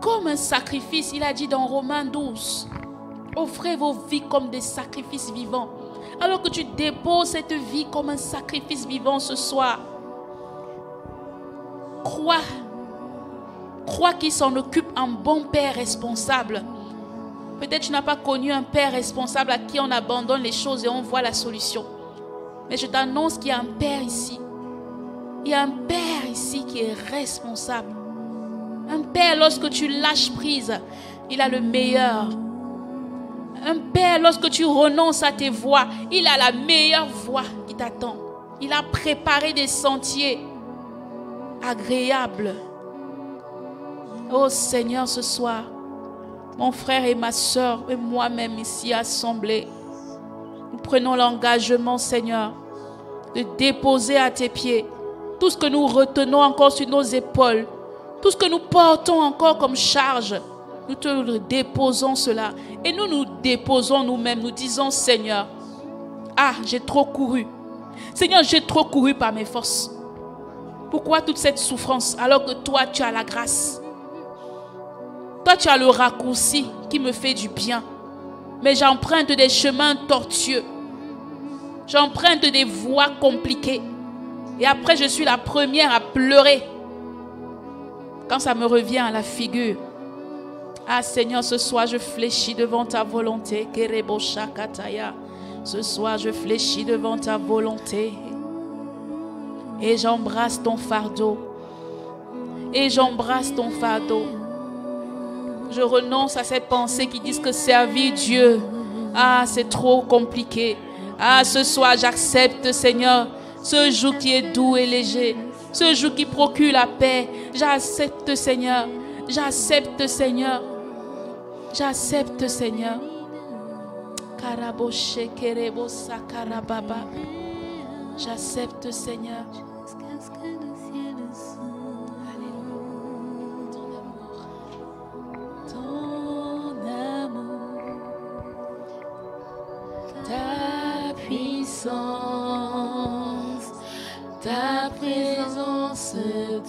comme un sacrifice. Il a dit dans Romains 12, offrez vos vies comme des sacrifices vivants. Alors que tu déposes cette vie comme un sacrifice vivant ce soir, crois qu'il s'en occupe, un bon père responsable. Peut-être tu n'as pas connu un père responsable à qui on abandonne les choses et on voit la solution. Mais je t'annonce qu'il y a un père ici. Il y a un père ici qui est responsable. Un père, lorsque tu lâches prise, il a le meilleur. Un père, lorsque tu renonces à tes voies, il a la meilleure voie qui t'attend. Il a préparé des sentiers agréables. Oh Seigneur, ce soir, mon frère et ma soeur et moi-même ici assemblés, nous prenons l'engagement, Seigneur, de déposer à tes pieds tout ce que nous retenons encore sur nos épaules, tout ce que nous portons encore comme charge. Nous te le déposons cela et nous nous déposons nous-mêmes. Nous disons, Seigneur, j'ai trop couru. Seigneur, j'ai trop couru par mes forces. Pourquoi toute cette souffrance alors que toi, tu as la grâce? Toi, tu as le raccourci qui me fait du bien. Mais j'emprunte des chemins tortueux. J'emprunte des voies compliquées. Et après, je suis la première à pleurer quand ça me revient à la figure. Seigneur, ce soir, je fléchis devant ta volonté. Ce soir, je fléchis devant ta volonté. Et j'embrasse ton fardeau. Et j'embrasse ton fardeau. Je renonce à cette pensée qui dit que servir Dieu, c'est trop compliqué. Ce soir, j'accepte, Seigneur, ce joug qui est doux et léger. Ce joug qui procure la paix. J'accepte, Seigneur. J'accepte, Seigneur. J'accepte, Seigneur. J'accepte, Seigneur. Ton amour, ta puissance, ta présence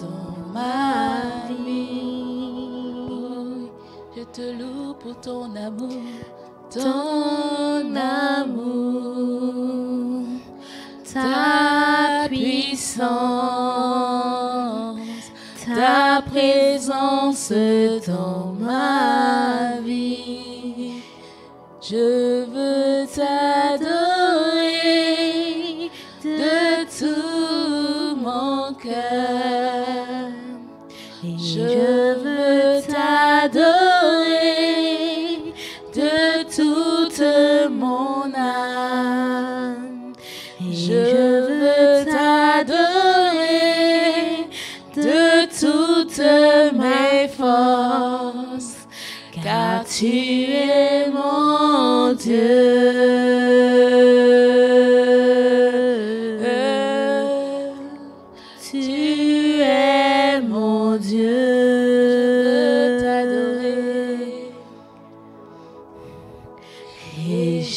dans ma vie. Je te loue pour ton amour. Ton amour, ta puissance, ta présence dans ma vie. Je veux t'adorer de tout mon cœur. Je veux t'adorer de toute mon âme. Je veux t'adorer de toutes mes forces, car tu es mon Dieu. Tu es mon Dieu.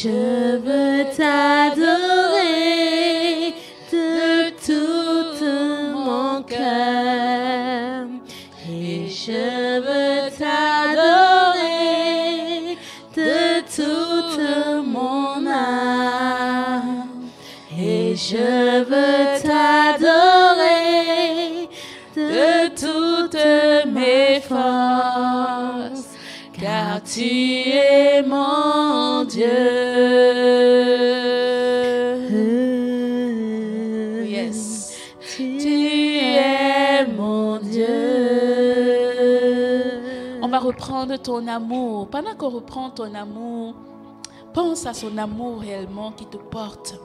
Je veux t'adorer de tout mon cœur. Et je veux t'adorer toutes mes forces, car tu es mon Dieu. Yes. Tu es mon Dieu. On va reprendre ton amour. Pendant qu'on reprend ton amour, pense à son amour réellement qui te porte.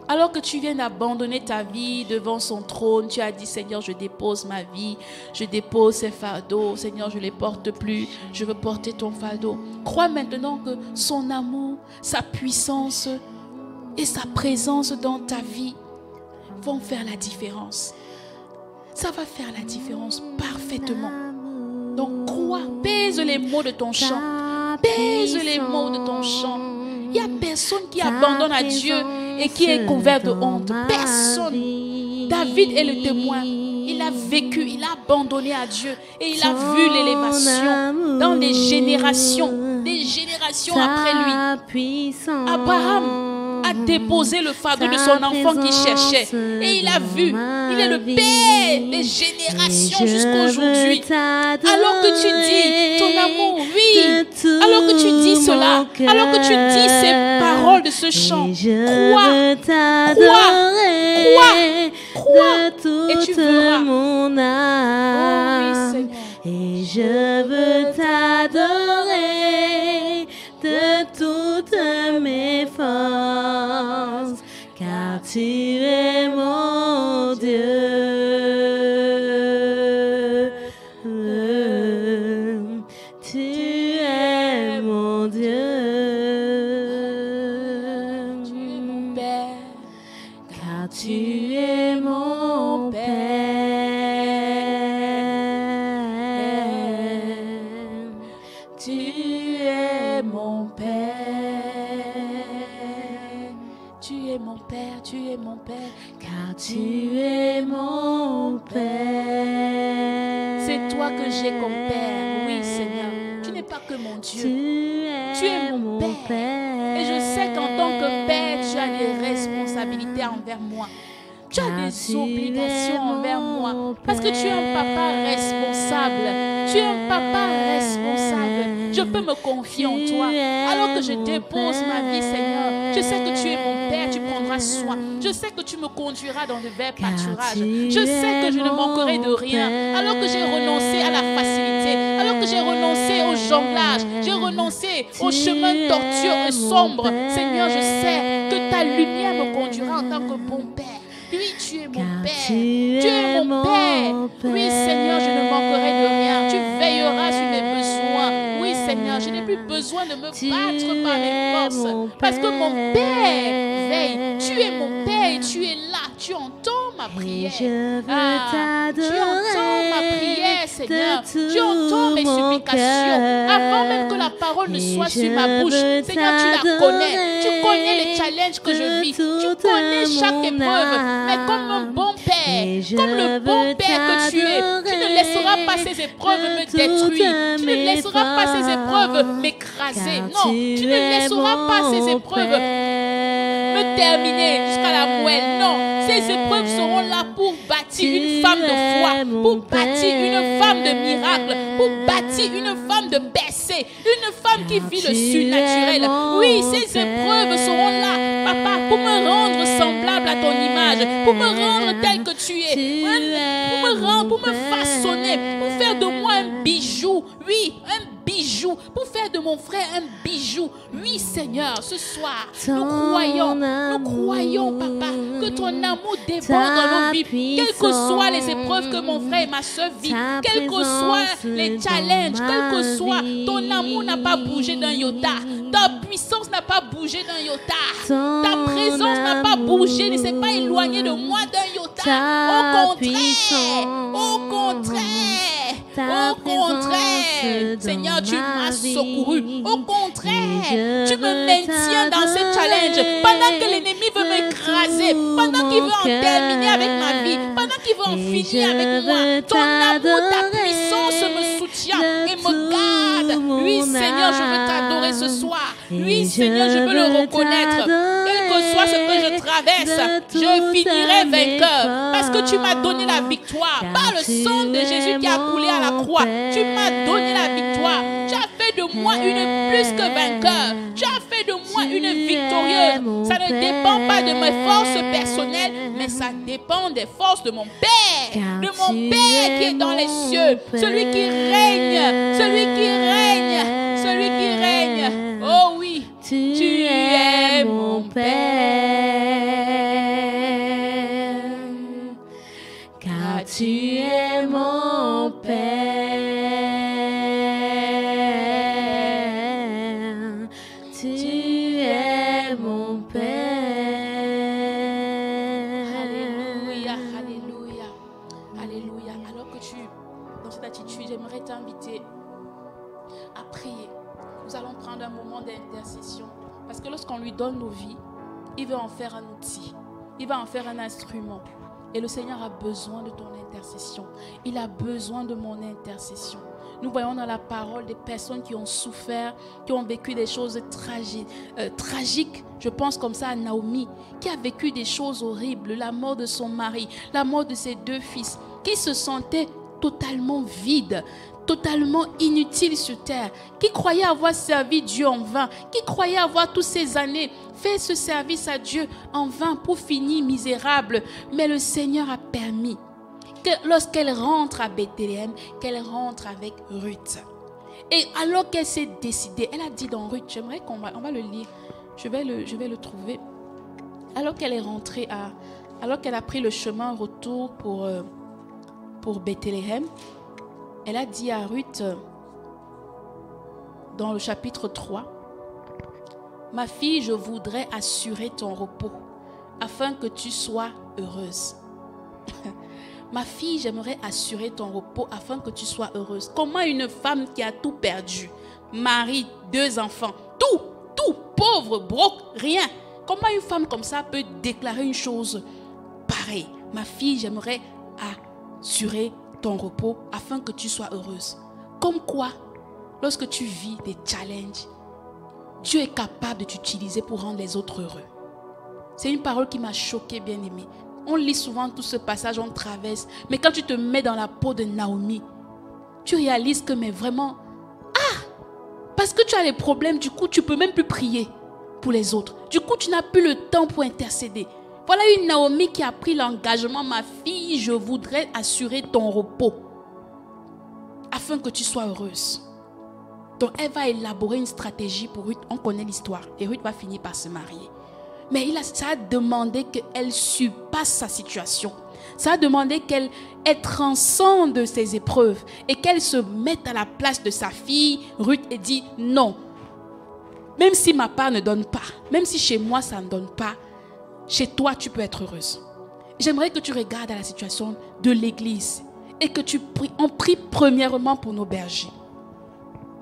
Alors que tu viens d'abandonner ta vie devant son trône, tu as dit, Seigneur, je dépose ma vie, je dépose ces fardeaux. Seigneur, je ne les porte plus, je veux porter ton fardeau. Crois maintenant que son amour, sa puissance et sa présence dans ta vie vont faire la différence. Ça va faire la différence parfaitement. Donc crois, pèse les mots de ton chant. Pèse les mots de ton chant. Il n'y a personne qui abandonne à Dieu et qui est couvert de honte. Personne. David est le témoin. Il a vécu, il a abandonné à Dieu et il a vu l'élévation dans des générations après lui. Abraham a déposé le fardeau de son enfant qui cherchait et il a vu, il est le père des générations jusqu'à aujourd'hui. Alors que tu dis ton amour, oui, alors que tu dis cela, alors que tu dis ces paroles de ce chant, crois, et tu verras. Mon âme, oh, oui, et je veux t'adorer de toutes mes forces, car tu es mon Dieu. Tu es mon Dieu. Tu es mon Père, car tu es mon Père. Tu es mon Père. tu es mon Père, tu es mon Père, car tu es mon Père. C'est toi que j'ai comme Père, oui Seigneur. Tu n'es pas que mon Dieu, tu es mon Père. Et je sais qu'en tant que Père, tu as des responsabilités envers moi. Tu as des obligations envers moi. Parce que tu es un papa responsable. Tu es un papa responsable. Je peux me confier en toi. Alors que je dépose ma vie, Seigneur, je sais que tu es mon Père, tu prendras soin. Je sais que tu me conduiras dans de verts pâturages. Je sais que je ne manquerai de rien. Alors que j'ai renoncé à la facilité, alors que j'ai renoncé au jonglage, j'ai renoncé au chemin tortueux et sombre. Seigneur, je sais que ta lumière me conduira en tant que bon Père. Oui, tu es mon Père. Tu es mon Père. Oui, Seigneur, je ne manquerai de rien. Tu veilleras sur mes besoins. Oui, Seigneur, je n'ai plus besoin de me battre par mes forces. Parce que mon Père veille. Tu es mon Père et tu es là. Tu entends ma prière. Tu entends ma prière, Seigneur. Tu entends mes supplications. Avant même que la parole ne soit sur ma bouche, Seigneur, tu la connais. Tu connais les challenges que je vis. Tu connais chaque épreuve. Mais comme un bon Père, comme le bon Père que tu es, tu ne laisseras pas ces épreuves me détruire. Tu ne laisseras pas ces épreuves m'écraser. Non, tu ne laisseras pas ces épreuves me terminer jusqu'à la moelle. Non, ces épreuves seront là pour bâtir une femme de foi, pour bâtir une femme de miracle, pour bâtir une femme de bercé, une femme qui vit le surnaturel. Oui, ces épreuves seront là, papa, pour me rendre semblable à ton image, pour me rendre tel que tu es, pour me façonner, pour faire de moi un bijou. Oui, un bijou, pour faire de mon frère un bijou. Oui, Seigneur, ce soir, nous croyons, papa, que ton amour déborde dans nos vies, quelles que soient les épreuves que mon frère et ma soeur vivent, quels que soient les challenges, quel que soit, ton amour n'a pas bougé d'un iota, ta puissance n'a pas bougé d'un iota, ta présence n'a pas bougé, ne s'est pas éloignée de moi d'un iota. Au contraire, Seigneur, tu m'as secouru. Au contraire, tu me maintiens dans ce challenge. Pendant que l'ennemi veut m'écraser, pendant qu'il veut en terminer avec ma vie, pendant qu'il veut en finir avec moi, ton amour, ta puissance me soutient et me garde. Oui, Seigneur, je veux t'adorer ce soir. Oui, Seigneur, je veux le reconnaître. Quel que soit ce que je traverse, je finirai vainqueur. Parce que tu m'as donné la victoire. Par le sang de Jésus qui a coulé à la croix, tu m'as donné la victoire. Tu as fait de moi une plus que vainqueur. Tu as fait de moi une victorieuse. Ça ne dépend pas de mes forces personnelles, mais ça dépend des forces de mon Père. De mon Père qui est dans les cieux. Celui qui règne. Celui qui règne. Celui qui règne. Oh oui. Tu es mon Père. Car tu es mon Père. J'aimerais t'inviter à prier. Nous allons prendre un moment d'intercession. Parce que lorsqu'on lui donne nos vies, il veut en faire un outil. Il va en faire un instrument. Et le Seigneur a besoin de ton intercession. Il a besoin de mon intercession. Nous voyons dans la parole des personnes qui ont souffert, qui ont vécu des choses tragiques. Je pense comme ça à Naomi, qui a vécu des choses horribles. La mort de son mari, la mort de ses 2 fils, qui se sentait totalement vide, totalement inutile sur terre, qui croyait avoir servi Dieu en vain, qui croyait avoir toutes ces années fait ce service à Dieu en vain pour finir misérable. Mais le Seigneur a permis que lorsqu'elle rentre à Bethléem, qu'elle rentre avec Ruth. Et alors qu'elle s'est décidée, elle a dit dans Ruth, j'aimerais qu'on va le lire, je vais le trouver. Alors qu'elle est rentrée alors qu'elle a pris le chemin retour pour Bethléem, elle a dit à Ruth, dans le chapitre 3, « Ma fille, je voudrais assurer ton repos, afin que tu sois heureuse. » Ma fille, j'aimerais assurer ton repos, afin que tu sois heureuse. Comment une femme qui a tout perdu, mari, 2 enfants, tout, pauvre, broke, rien. Comment une femme comme ça peut déclarer une chose pareille? Ma fille, j'aimerais assurer ton repos afin que tu sois heureuse. Comme quoi, lorsque tu vis des challenges, Dieu est capable de t'utiliser pour rendre les autres heureux. C'est une parole qui m'a choquée, bien-aimée. On lit souvent tout ce passage, on traverse. Mais quand tu te mets dans la peau de Naomi, tu réalises que, mais vraiment, parce que tu as les problèmes, du coup, tu ne peux même plus prier pour les autres. Du coup, tu n'as plus le temps pour intercéder. Voilà une Naomi qui a pris l'engagement, ma fille, je voudrais assurer ton repos afin que tu sois heureuse. Donc, elle va élaborer une stratégie pour Ruth. On connaît l'histoire et Ruth va finir par se marier. Mais ça a demandé qu'elle surpasse sa situation. Ça a demandé qu'elle transcende ses épreuves et qu'elle se mette à la place de sa fille, Ruth, et dit non. Même si ma part ne donne pas, même si chez moi ça ne donne pas, chez toi tu peux être heureuse. J'aimerais que tu regardes à la situation de l'église et que tu pries. On prie premièrement pour nos bergers.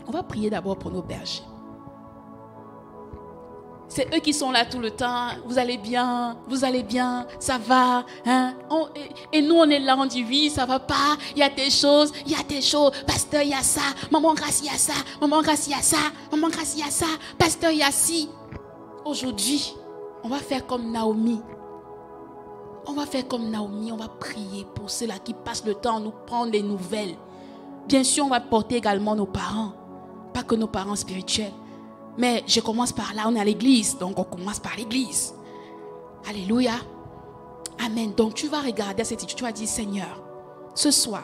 On va prier d'abord pour nos bergers. C'est eux qui sont là tout le temps. Vous allez bien, ça va. Hein? Et nous, on est là, on dit oui, ça va pas. Il y a des choses. Pasteur, il y a ça. Maman, grâce, il y a ça. Maman, grâce, il y a ça. Maman, grâce, il y a ça. Pasteur, il y a ci. Aujourd'hui, on va faire comme Naomi. On va prier pour ceux-là qui passent le temps à nous prendre des nouvelles. Bien sûr, on va porter également nos parents. Pas que nos parents spirituels. Mais je commence par là, on est à l'église, donc on commence par l'église. Alléluia. Amen. Donc tu vas regarder cette situation, tu vas dire, Seigneur, ce soir,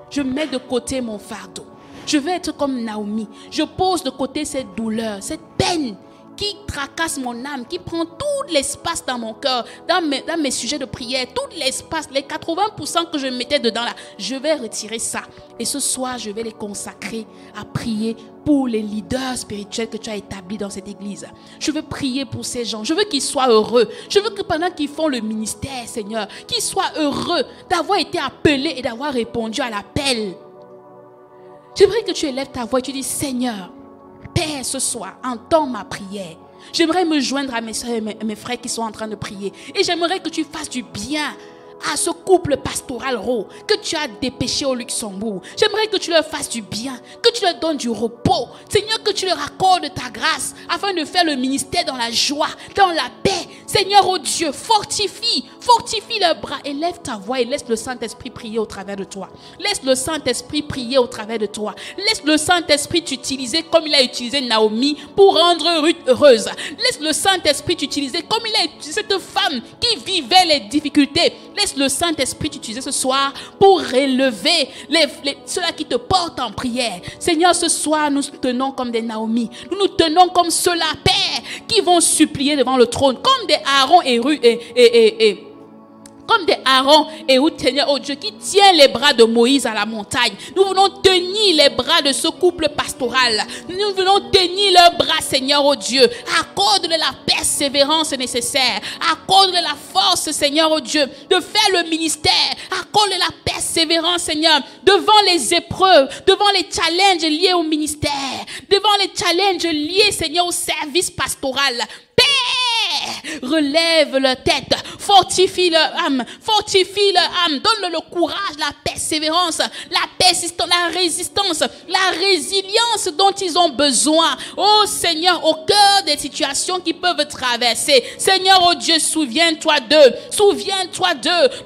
je mets de côté mon fardeau. Je vais être comme Naomi. Je pose de côté cette douleur, cette peine qui tracasse mon âme, qui prend tout l'espace dans mon cœur, dans mes sujets de prière, tout l'espace, les 80% que je mettais dedans là, je vais retirer ça. Et ce soir, je vais les consacrer à prier pour les leaders spirituels que tu as établis dans cette église. Je veux prier pour ces gens. Je veux qu'ils soient heureux. Je veux que pendant qu'ils font le ministère, Seigneur, qu'ils soient heureux d'avoir été appelés et d'avoir répondu à l'appel. J'aimerais que tu élèves ta voix et tu dis, Seigneur, Père, ce soir, entends ma prière. J'aimerais me joindre à mes soeurs et mes frères qui sont en train de prier. Et j'aimerais que tu fasses du bien à ce couple pastoral que tu as dépêché au Luxembourg. J'aimerais que tu leur fasses du bien, que tu leur donnes du repos. Seigneur, que tu leur accordes ta grâce afin de faire le ministère dans la joie, dans la paix. Seigneur, oh Dieu, fortifie leurs bras. Élève ta voix et laisse le Saint-Esprit prier au travers de toi. Laisse le Saint-Esprit prier au travers de toi. Laisse le Saint-Esprit t'utiliser comme il a utilisé Naomi pour rendre Ruth heureuse. Laisse le Saint-Esprit t'utiliser comme il a utilisé cette femme qui vivait les difficultés. Laisse le Saint-Esprit t'utiliser ce soir pour relever ceux-là qui te portent en prière. Seigneur, ce soir, nous tenons comme des Naomi. Nous nous tenons comme ceux-là, Père, qui vont supplier devant le trône, comme des Aaron et Ruth comme des Aaron et Ruth, Seigneur, oh Dieu, qui tient les bras de Moïse à la montagne. Nous venons tenir les bras de ce couple pastoral. Nous venons tenir leurs bras, Seigneur, oh Dieu. Accorde-le la persévérance nécessaire. Accorde-le la force, Seigneur, oh Dieu, de faire le ministère. Accorde-le la persévérance, Seigneur, devant les épreuves, devant les challenges liés au ministère, devant les challenges liés, Seigneur, au service pastoral. Père, relève leur tête, fortifie leur âme, donne-leur le courage, la persévérance, la persistance, la résistance, la résilience dont ils ont besoin. Oh Seigneur, au cœur des situations qu'ils peuvent traverser. Seigneur, oh Dieu, souviens-toi d'eux,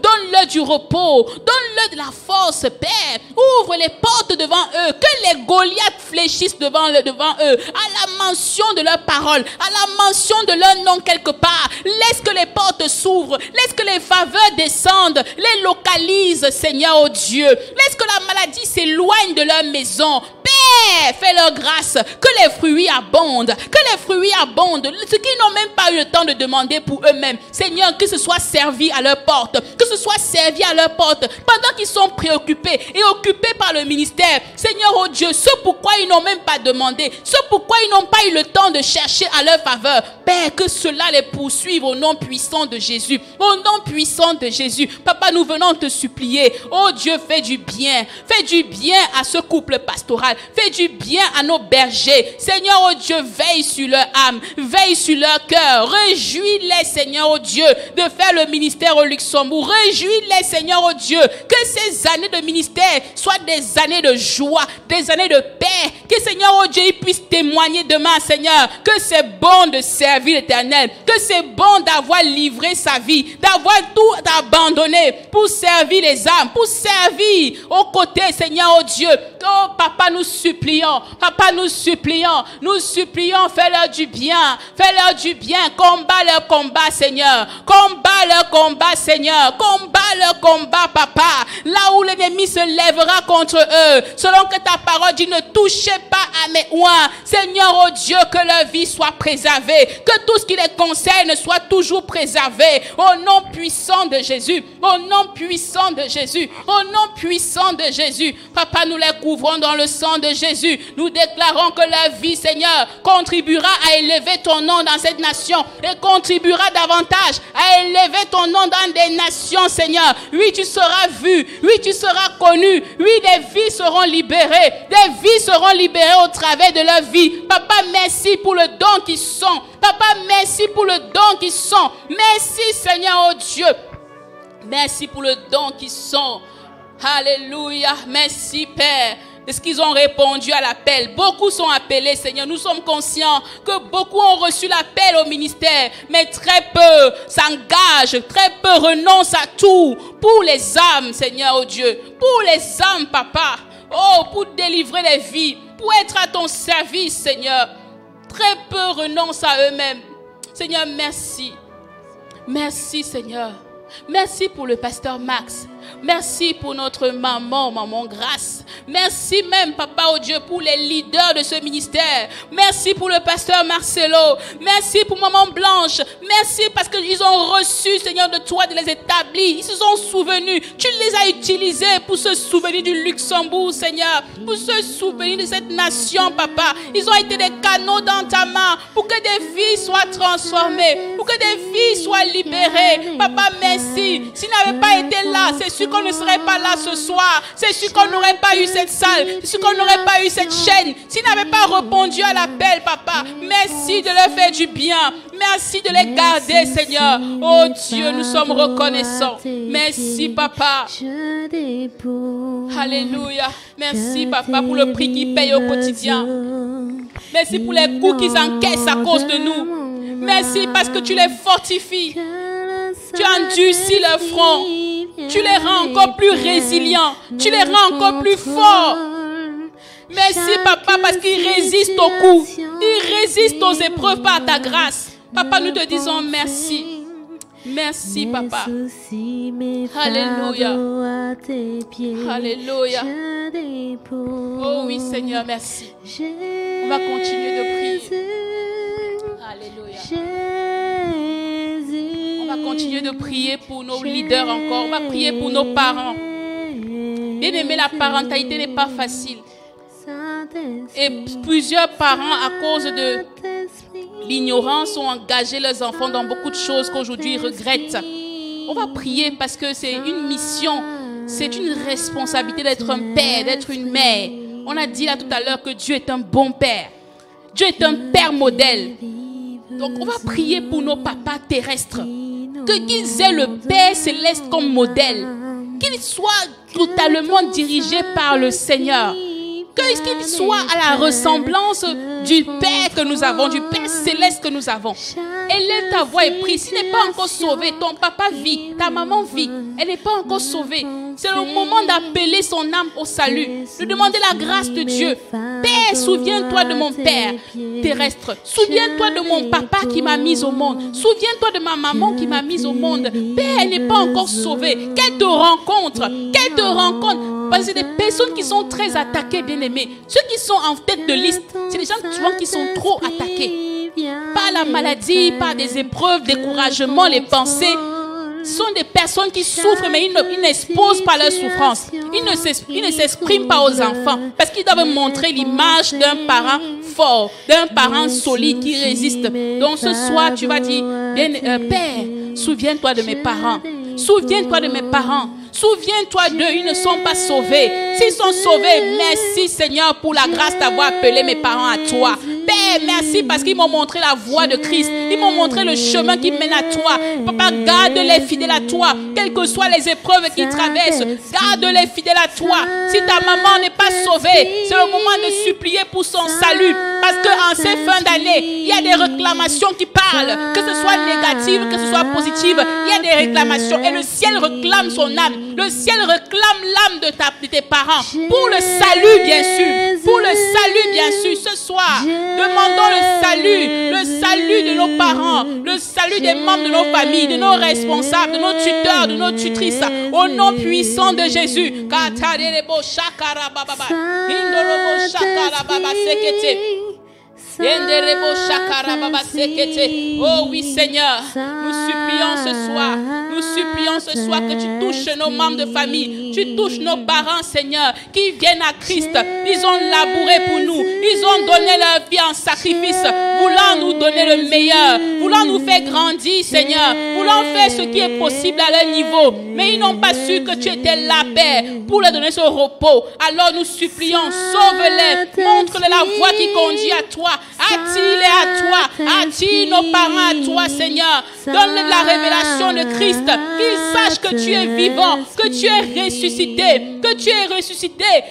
donne-leur du repos, donne-leur de la force, Père. Ouvre les portes devant eux, que les Goliaths fléchissent devant eux, à la mention de leur parole, à la mention de leur nom quelque part. Laisse que les portes s'ouvrent, laisse que les faveurs descendent, les localise, Seigneur, oh Dieu. Laisse que la maladie s'éloigne de leur maison. Père, fais leur grâce, que les fruits abondent, ceux qui n'ont même pas eu le temps de demander pour eux-mêmes. Seigneur, que ce soit servi à leur porte, pendant qu'ils sont préoccupés et occupés par le ministère. Seigneur, oh Dieu, ce pourquoi ils n'ont même pas demandé, ce pourquoi ils n'ont pas eu le temps de chercher à leur faveur. Père, que cela les poursuive au nom puissant de Jésus. Au nom puissant de Jésus. Papa, nous venons te supplier. Oh Dieu, fais du bien à ce couple pastoral. Fais du bien à nos bergers. Seigneur, oh Dieu, veille sur leur âme, veille sur leur cœur. Réjouis-les, Seigneur, oh Dieu, de faire le ministère au Luxembourg. Réjouis-les, Seigneur, oh Dieu, que ces années de ministère soient des années de joie, des années de paix. Que, Seigneur, oh Dieu, ils puissent témoigner demain, Seigneur, que c'est bon de servir l'Éternel, que c'est bon d'avoir livré sa vie, d'avoir tout abandonné pour servir les âmes, pour servir aux côtés, Seigneur, oh Dieu. Oh, Papa, nous supplions, fais-leur du bien, combat leur combat, Seigneur, combat leur combat, Papa, là où l'ennemi se lèvera contre eux, selon que ta parole dit, ne touchez pas à mes oins, Seigneur, oh Dieu, que leur vie soit préservée, que tout ce qui les concerne soit toujours préservé, au nom puissant de Jésus, Papa, nous les couvrons dans le sang de Jésus. Nous déclarons que leur vie, Seigneur, contribuera à élever ton nom dans cette nation et contribuera davantage à élever ton nom dans des nations, Seigneur. Oui, tu seras vu, oui, tu seras connu, oui, des vies seront libérées, au travers de leur vie. Papa, merci pour le don qu'ils sont. Merci, Seigneur, oh Dieu. Merci pour le don qu'ils sont. Alléluia. Merci, Père. Est-ce qu'ils ont répondu à l'appel? Beaucoup sont appelés, Seigneur. Nous sommes conscients que beaucoup ont reçu l'appel au ministère, mais très peu s'engagent, très peu renoncent à tout pour les âmes, Seigneur, oh Dieu. Pour les âmes, Papa. Oh, pour délivrer les vies, pour être à ton service, Seigneur. Très peu renoncent à eux-mêmes. Seigneur, merci. Merci, Seigneur. Merci pour le pasteur Max. Merci pour notre maman Grâce. Merci même, Papa, oh Dieu, pour les leaders de ce ministère. Merci pour le pasteur Marcelo. Merci pour maman Blanche. Merci parce qu'ils ont reçu, Seigneur, de toi de les établir. Ils se sont souvenus. Tu les as utilisés pour se souvenir du Luxembourg, Seigneur. Pour se souvenir de cette nation, Papa. Ils ont été des canaux dans ta main pour que des vies soient transformées, pour que des vies soient libérées. Papa, merci. S'ils n'avaient pas été là, c'est sûr qu'on ne serait pas là ce soir. C'est sûr qu'on n'aurait pas eu cette salle, si on n'aurait pas eu cette chaîne, s'ils n'avaient pas répondu à l'appel, Papa, merci de leur faire du bien. Merci de les garder, Seigneur. Oh Dieu, nous sommes reconnaissants. Merci, Papa. Alléluia. Merci, Papa, pour le prix qu'ils payent au quotidien. Merci pour les coups qu'ils encaissent à cause de nous. Merci parce que tu les fortifies. Tu endurcis leur front. Tu les rends encore plus résilients. Tu les rends encore plus forts. Merci, Papa, parce qu'ils résistent aux coups. Ils résistent aux épreuves par ta grâce. Papa, nous te disons merci. Merci, Papa. Alléluia. Alléluia. Oh oui, Seigneur, merci. On va continuer de prier. Alléluia. On va continuer de prier pour nos leaders encore. On va prier pour nos parents. Bien-aimé, la parentalité n'est pas facile. Et plusieurs parents, à cause de l'ignorance, ont engagé leurs enfants dans beaucoup de choses qu'aujourd'hui ils regrettent. On va prier parce que c'est une mission, c'est une responsabilité d'être un père, d'être une mère. On a dit là tout à l'heure que Dieu est un bon père. Dieu est un père modèle. Donc on va prier pour nos papas terrestres. Qu'ils aient le Père céleste comme modèle. Qu'ils soient totalement dirigés par le Seigneur. Qu'ils soient à la ressemblance du Père que nous avons, du Père céleste que nous avons. Élève ta voix et prie. S'il n'est pas encore sauvé, ton papa vit, ta maman vit, elle n'est pas encore sauvée. C'est le moment d'appeler son âme au salut, de demander la grâce de Dieu. Père, souviens-toi de mon Père terrestre. Souviens-toi de mon papa qui m'a mise au monde. Souviens-toi de ma maman qui m'a mise au monde. Père, elle n'est pas encore sauvée. Qu'elle te rencontre. Qu'elle te rencontre. Parce que c'est des personnes qui sont très attaquées, bien-aimés. Ceux qui sont en tête de liste, c'est des gens souvent qui sont trop attaqués. Par la maladie, par des épreuves, découragement, les pensées. Ce sont des personnes qui souffrent, mais ils n'exposent pas leur souffrance. Ils ne s'expriment pas aux enfants. Parce qu'ils doivent montrer l'image d'un parent fort, d'un parent solide qui résiste. Donc ce soir, tu vas dire, Père, souviens-toi de mes parents. Souviens-toi de mes parents. Souviens-toi d'eux, ils ne sont pas sauvés. S'ils sont sauvés, merci Seigneur pour la grâce d'avoir appelé mes parents à toi. Père, merci parce qu'ils m'ont montré la voie de Christ. Ils m'ont montré le chemin qui mène à toi. Papa, garde-les fidèles à toi. Quelles que soient les épreuves qu'ils traversent, garde-les fidèles à toi. Si ta maman n'est pas sauvée, c'est le moment de supplier pour son salut. Parce qu'en ces fins d'année, il y a des réclamations qui parlent. Que ce soit négative, que ce soit positive, il y a des réclamations. Et le ciel réclame son âme. Le ciel réclame l'âme de tes parents. Pour le salut, bien sûr. Pour le salut, bien sûr. Ce soir, demandons le salut de nos parents, le salut des membres de nos familles, de nos responsables, de nos tuteurs, de nos tutrices. Au nom puissant de Jésus. Oh oui Seigneur, nous supplions ce soir que tu touches nos membres de famille, tu touches nos parents Seigneur, qui viennent à Christ. Ils ont labouré pour nous, ils ont donné leur vie en sacrifice, voulant nous donner le meilleur, voulant nous faire grandir Seigneur, voulant faire ce qui est possible à leur niveau, mais ils n'ont pas su que tu étais là Père pour leur donner ce repos. Alors nous supplions, sauve-les, montre-les la voie qui conduit à toi. Attire-les à toi, attire nos parents à toi, Seigneur. Donne-les la révélation de Christ, qu'ils sachent que tu es vivant, que tu es ressuscité,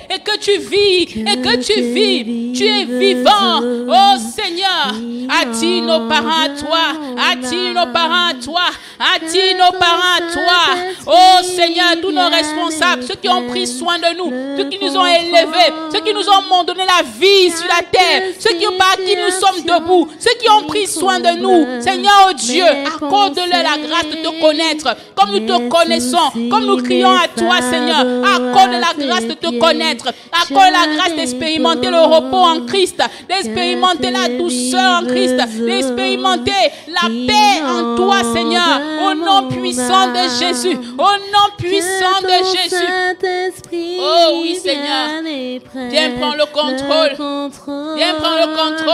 et que tu vis, tu es vivant. Oh Seigneur, attire nos parents à toi, attire nos parents à toi, attire nos parents à toi. Oh Seigneur, tous nos responsables, ceux qui ont pris soin de nous, ceux qui nous ont élevés, ceux qui nous ont donné la vie sur la terre, ceux qui ont par qui nous sommes debout, ceux qui ont pris soin de nous. Seigneur, oh Dieu, accorde-leur la grâce de te connaître comme nous te connaissons, comme nous crions à toi, Seigneur. Accorde la grâce de te connaître, accorde la grâce d'expérimenter le repos en Christ, d'expérimenter la douceur en Christ, d'expérimenter la paix en toi, Seigneur, au nom puissant de Jésus, au nom puissant de Jésus. Oh oui, Seigneur, viens prendre le contrôle, viens prendre le contrôle.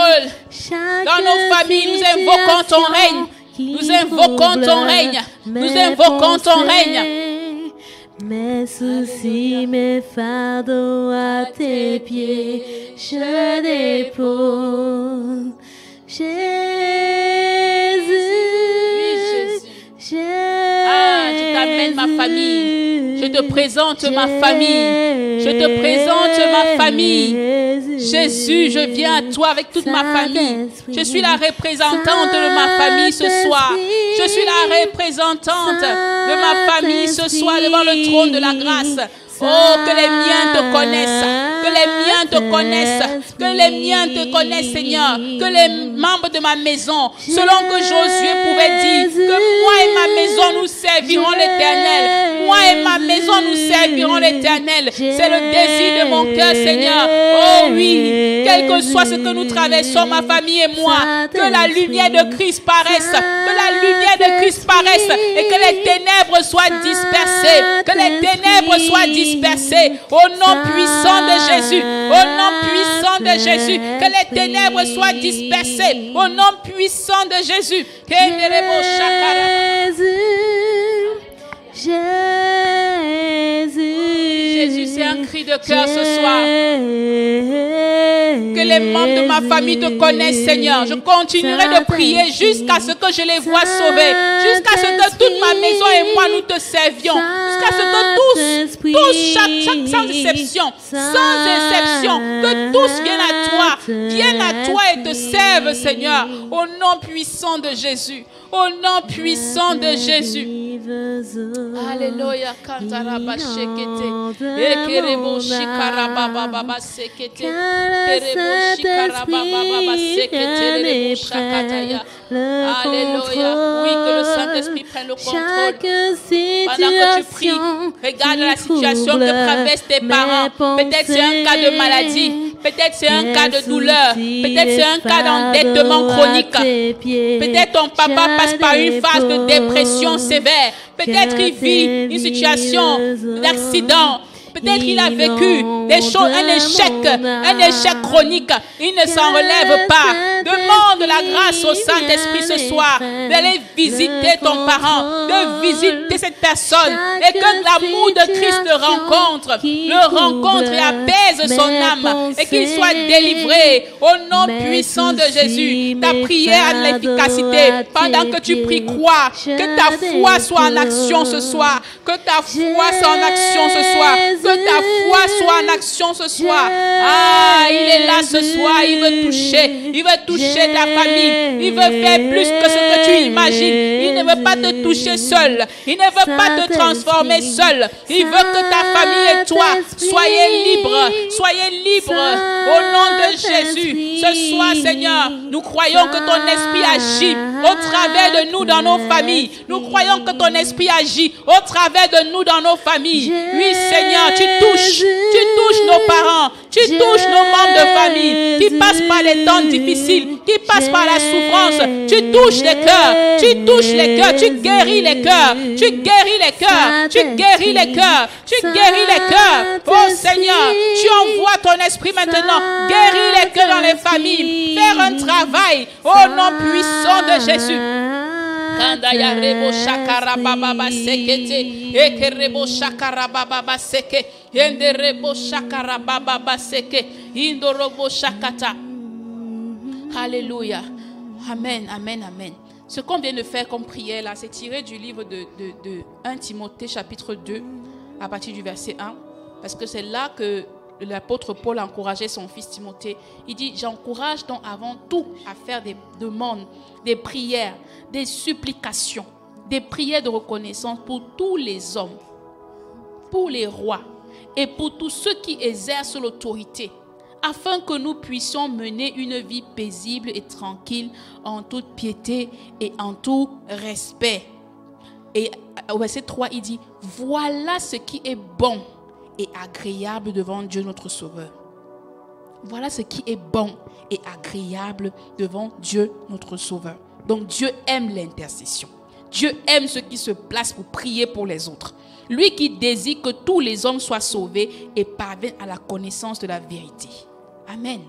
Dans nos familles, nous invoquons ton règne. Nous invoquons ton règne. Nous invoquons ton règne. Mes soucis, mes fardeaux à tes pieds, je dépose. Jésus, je t'amène ma famille. Je te présente ma famille. Je te présente ma famille. Jésus, je viens à toi avec toute ma famille. Je suis la représentante de ma famille ce soir. Je suis la représentante de ma famille ce soir devant le trône de la grâce. Oh, que les miens te connaissent, que les miens te connaissent, que les miens te connaissent, Seigneur, que les membres de ma maison, selon que Josué pouvait dire, que moi et ma maison nous servirons l'Éternel, moi et ma maison nous servirons l'Éternel. C'est le désir de mon cœur, Seigneur. Oh oui, quel que soit ce que nous traversons, ma famille et moi, que la lumière de Christ paraisse, que la lumière de Christ paraisse et que les ténèbres soient dispersées, que les ténèbres soient dispersées au nom puissant de Jésus, au nom puissant de Jésus, que les ténèbres soient dispersées au nom puissant de Jésus. Jésus, c'est un cri de cœur ce soir. Que les membres de ma famille te connaissent, Seigneur. Je continuerai de prier jusqu'à ce que je les vois sauvés, jusqu'à ce que toute ma maison et moi nous te servions, jusqu'à ce que tous, sans exception, que tous viennent à toi et te servent, Seigneur, au nom puissant de Jésus. Au nom puissant de Jésus. Alléluia. Kantaraba shekete. Ekerebo shikaraba baba sekete. Kerebo shikaraba baba sekete. Rebo shakataya. Alléluia. Oui, que le Saint-Esprit prenne le contrôle. Pendant que tu pries, regarde la situation que traversent tes parents. Peut-être c'est un cas de maladie. Peut-être c'est un cas de douleur. Peut-être c'est un cas d'endettement chronique. Peut-être ton papa passe par une phase de dépression sévère. Peut-être il vit une situation d'accident. Peut-être qu'il a vécu des choses, un échec chronique. Il ne s'en relève pas. Demande la grâce au Saint-Esprit ce soir d'aller visiter ton parent, de visiter cette personne et que l'amour de Christ le rencontre et apaise son âme et qu'il soit délivré au nom puissant de Jésus. Ta prière a de l'efficacité. Pendant que tu pries, crois que ta foi soit en action ce soir. Que ta foi soit en action ce soir. Que ta foi soit en action ce soir. Ah, il est là ce soir. Il veut toucher ta famille. Il veut faire plus que ce que tu imagines. Il ne veut pas te toucher seul. Il ne veut pas te transformer seul. Il veut que ta famille et toi soyez libres. Soyez libres au nom de Jésus. Ce soir, Seigneur, nous croyons que ton esprit agit au travers de nous dans nos familles. Nous croyons que ton esprit agit au travers de nous dans nos familles. Oui, Seigneur, tu touches nos parents, tu touches nos membres de famille qui passent par les temps difficiles, qui passent par la souffrance. Tu touches les cœurs, tu touches les cœurs, tu guéris les cœurs, tu guéris les cœurs, tu guéris les cœurs, tu guéris les cœurs. Oh Seigneur, tu envoies ton esprit maintenant, guéris les cœurs dans les familles, faire un travail au nom puissant de Jésus. Kandaya rebo shakara baba sekete ekerebo shakara baba seke ende rebo shakara baba seke indorobo shakata. Alléluia. Amen, amen, amen. Ce qu'on vient de faire comme prière là, c'est tiré du livre de 1 Timothée chapitre 2 à partir du verset 1, parce que c'est là que l'apôtre Paul encourageait son fils Timothée. Il dit, j'encourage donc avant tout à faire des demandes, des prières, des supplications, des prières de reconnaissance pour tous les hommes, pour les rois et pour tous ceux qui exercent l'autorité, afin que nous puissions mener une vie paisible et tranquille en toute piété et en tout respect. Et au verset 3, il dit, voilà ce qui est bon et agréable devant Dieu notre Sauveur. Voilà ce qui est bon et agréable devant Dieu notre Sauveur. Donc Dieu aime l'intercession. Dieu aime ceux qui se placent pour prier pour les autres. Lui qui désire que tous les hommes soient sauvés et parviennent à la connaissance de la vérité. Amen.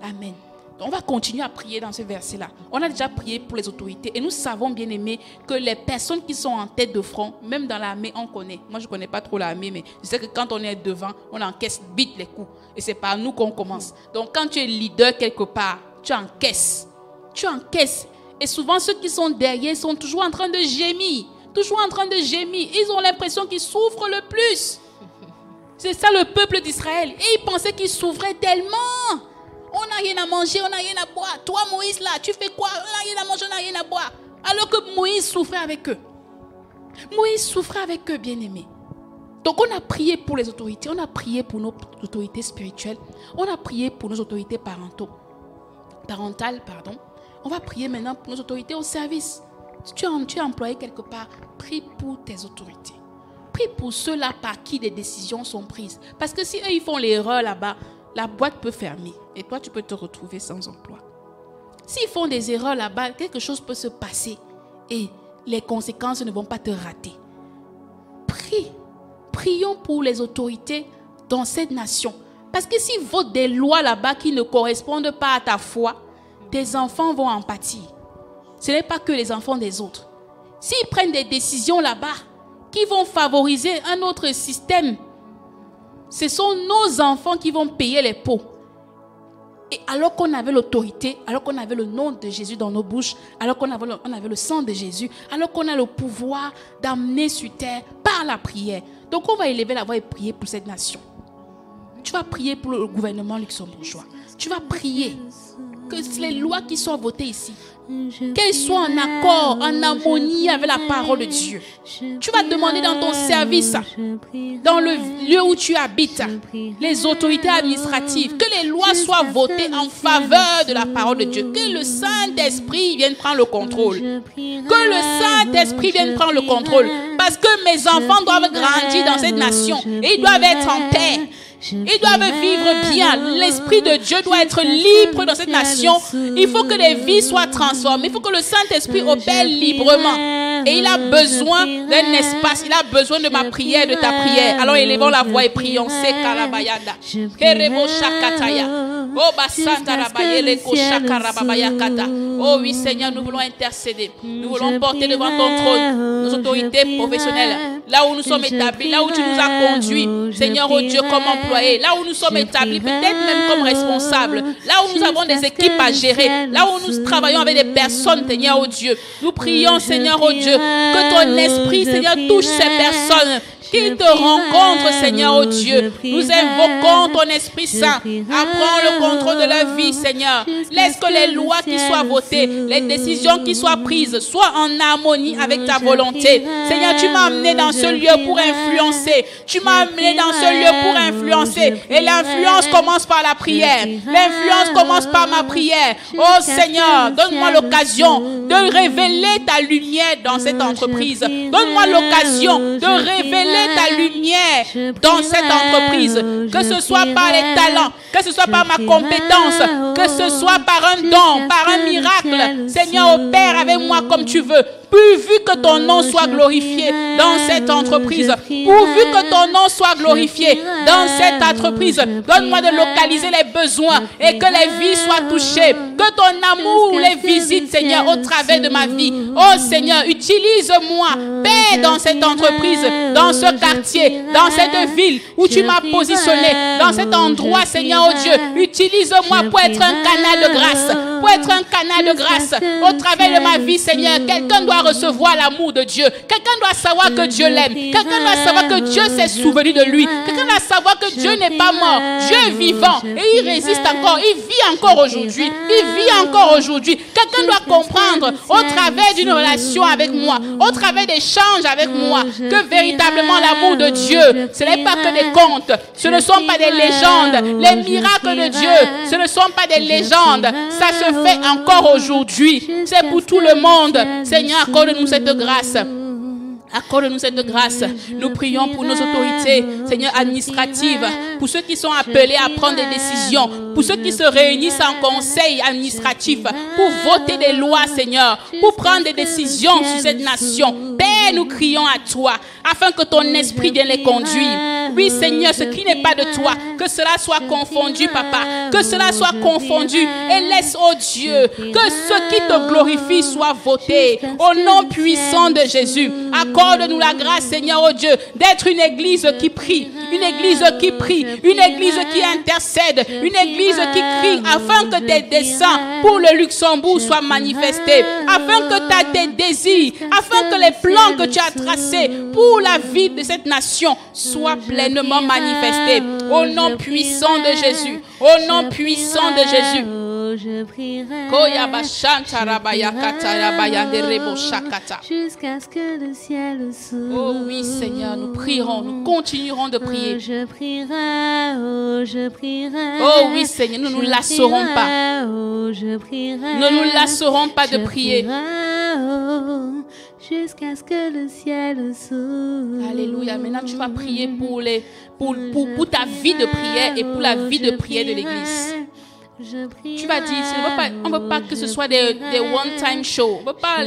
Amen. On va continuer à prier dans ce verset-là. On a déjà prié pour les autorités. Et nous savons, bien aimés, que les personnes qui sont en tête de front, même dans l'armée, on connaît. Moi, je ne connais pas trop l'armée, mais je sais que quand on est devant, on encaisse vite les coups. Et c'est par nous qu'on commence. Donc, quand tu es leader quelque part, tu encaisses. Tu encaisses. Et souvent, ceux qui sont derrière sont toujours en train de gémir. Toujours en train de gémir. Ils ont l'impression qu'ils souffrent le plus. C'est ça le peuple d'Israël. Et ils pensaient qu'ils souffraient tellement. On n'a rien à manger, on n'a rien à boire. Toi, Moïse, là, tu fais quoi? On n'a rien à manger, on n'a rien à boire. Alors que Moïse souffrait avec eux. Moïse souffrait avec eux, bien-aimés. Donc, on a prié pour les autorités. On a prié pour nos autorités spirituelles. On a prié pour nos autorités parentales. On va prier maintenant pour nos autorités au service. Si tu es employé quelque part, prie pour tes autorités. Prie pour ceux-là par qui des décisions sont prises. Parce que si eux, ils font l'erreur là-bas, la boîte peut fermer et toi, tu peux te retrouver sans emploi. S'ils font des erreurs là-bas, quelque chose peut se passer et les conséquences ne vont pas te rater. Prions pour les autorités dans cette nation. Parce que s'ils votent des lois là-bas qui ne correspondent pas à ta foi, tes enfants vont en pâtir. Ce n'est pas que les enfants des autres. S'ils prennent des décisions là-bas qui vont favoriser un autre système, ce sont nos enfants qui vont payer les pots. Et alors qu'on avait l'autorité, alors qu'on avait le nom de Jésus dans nos bouches, alors qu'on avait le sang de Jésus, alors qu'on a le pouvoir d'amener sur terre par la prière. Donc on va élever la voix et prier pour cette nation. Tu vas prier pour le gouvernement luxembourgeois. Tu vas prier que les lois qui sont votées ici, qu'elles soient en accord, en harmonie avec la parole de Dieu. Tu vas demander dans ton service, dans le lieu où tu habites, les autorités administratives, que les lois soient votées en faveur de la parole de Dieu. Que le Saint-Esprit vienne prendre le contrôle. Que le Saint-Esprit vienne prendre le contrôle. Parce que mes enfants doivent grandir dans cette nation et ils doivent être en paix. Ils doivent vivre bien. L'Esprit de Dieu doit être libre dans cette nation. Il faut que les vies soient transformées. Il faut que le Saint-Esprit opère librement. Et il a besoin d'un espace. Il a besoin de ma prière, de ta prière. Alors élevons la voix et prions. Oh oui, Seigneur, nous voulons intercéder. Nous voulons porter devant ton trône nos autorités professionnelles. Là où nous sommes établis, là où tu nous as conduits. Seigneur, oh Dieu, comme employés, là où nous sommes établis, peut-être même comme responsables, là où nous avons des équipes à gérer, là où nous travaillons avec des personnes, Seigneur, oh Dieu. Nous prions, Seigneur, oh Dieu, que ton esprit, Seigneur, touche ces personnes, qu'ils te rencontrent, Seigneur, oh Dieu. Nous invoquons ton Esprit Saint à prendre le contrôle de leur vie, Seigneur. Laisse que les lois qui soient votées, les décisions qui soient prises, soient en harmonie avec ta volonté. Seigneur, tu m'as amené dans ce lieu pour influencer. Tu m'as amené dans ce lieu pour influencer. Et l'influence commence par la prière. L'influence commence par ma prière. Oh Seigneur, donne-moi l'occasion de révéler ta lumière dans cette entreprise. Donne-moi l'occasion de révéler ta lumière dans cette entreprise, que ce soit par les talents, que ce soit par ma compétence, que ce soit par un don, par un miracle. Seigneur, opère avec moi comme tu veux. Pourvu que ton nom soit glorifié dans cette entreprise. Pourvu que ton nom soit glorifié dans cette entreprise. Donne-moi de localiser les besoins et que les vies soient touchées. Que ton amour les visite, Seigneur, au travers de ma vie. Oh Seigneur, utilise-moi. Paix dans cette entreprise, dans ce quartier, dans cette ville où tu m'as positionné, dans cet endroit, Seigneur, oh Dieu. Utilise-moi pour être un canal de grâce. Pour être un canal de grâce au travers de ma vie, Seigneur. Quelqu'un doit recevoir l'amour de Dieu. Quelqu'un doit savoir que Dieu l'aime. Quelqu'un doit savoir que Dieu s'est souvenu de lui. Quelqu'un doit savoir que Dieu n'est pas mort. Dieu est vivant et il résiste encore. Il vit encore aujourd'hui. Il vit encore aujourd'hui. Quelqu'un doit comprendre au travers d'une relation avec moi, au travers d'échanges avec moi, que véritablement l'amour de Dieu, ce n'est pas que des contes. Ce ne sont pas des légendes. Les miracles de Dieu, ce ne sont pas des légendes. Ça se fait encore aujourd'hui. C'est pour tout le monde. Seigneur, accorde-nous cette grâce. Accorde-nous cette grâce. Nous prions pour nos autorités, Seigneur, administratives, pour ceux qui sont appelés à prendre des décisions, pour ceux qui se réunissent en conseil administratif, pour voter des lois, Seigneur, pour prendre des décisions sur cette nation. Père, nous crions à toi, afin que ton esprit vienne les conduire. Oui, Seigneur, ce qui n'est pas de toi, que cela soit confondu, Papa. Que cela soit confondu. Et laisse, oh Dieu, que ce qui te glorifie soit voté. Au nom puissant de Jésus, accorde-nous la grâce, Seigneur, oh Dieu, d'être une église qui prie. Une église qui prie. Une église qui intercède. Une église qui crie afin que tes desseins pour le Luxembourg soient manifestés. Afin que tes désirs, afin que les plans que tu as tracés pour la vie de cette nation soient pleinement manifestés. Au nom puissant de Jésus. Au nom puissant de Jésus. Je prierai jusqu'à ce que le ciel s'ouvre. Oh oui, Seigneur, nous prierons, nous continuerons de prier. Je prierai, je prierai. Oh oui, Seigneur, nous ne nous lasserons pas. Je prierai. Nous ne nous lasserons pas de prier. Jusqu'à ce que le ciel s'ouvre. Alléluia. Maintenant, tu vas prier pour ta vie de prière et pour la vie de prière de l'Église. Tu vas dire, on ne veut pas que ce soit des one-time shows. On ne veut pas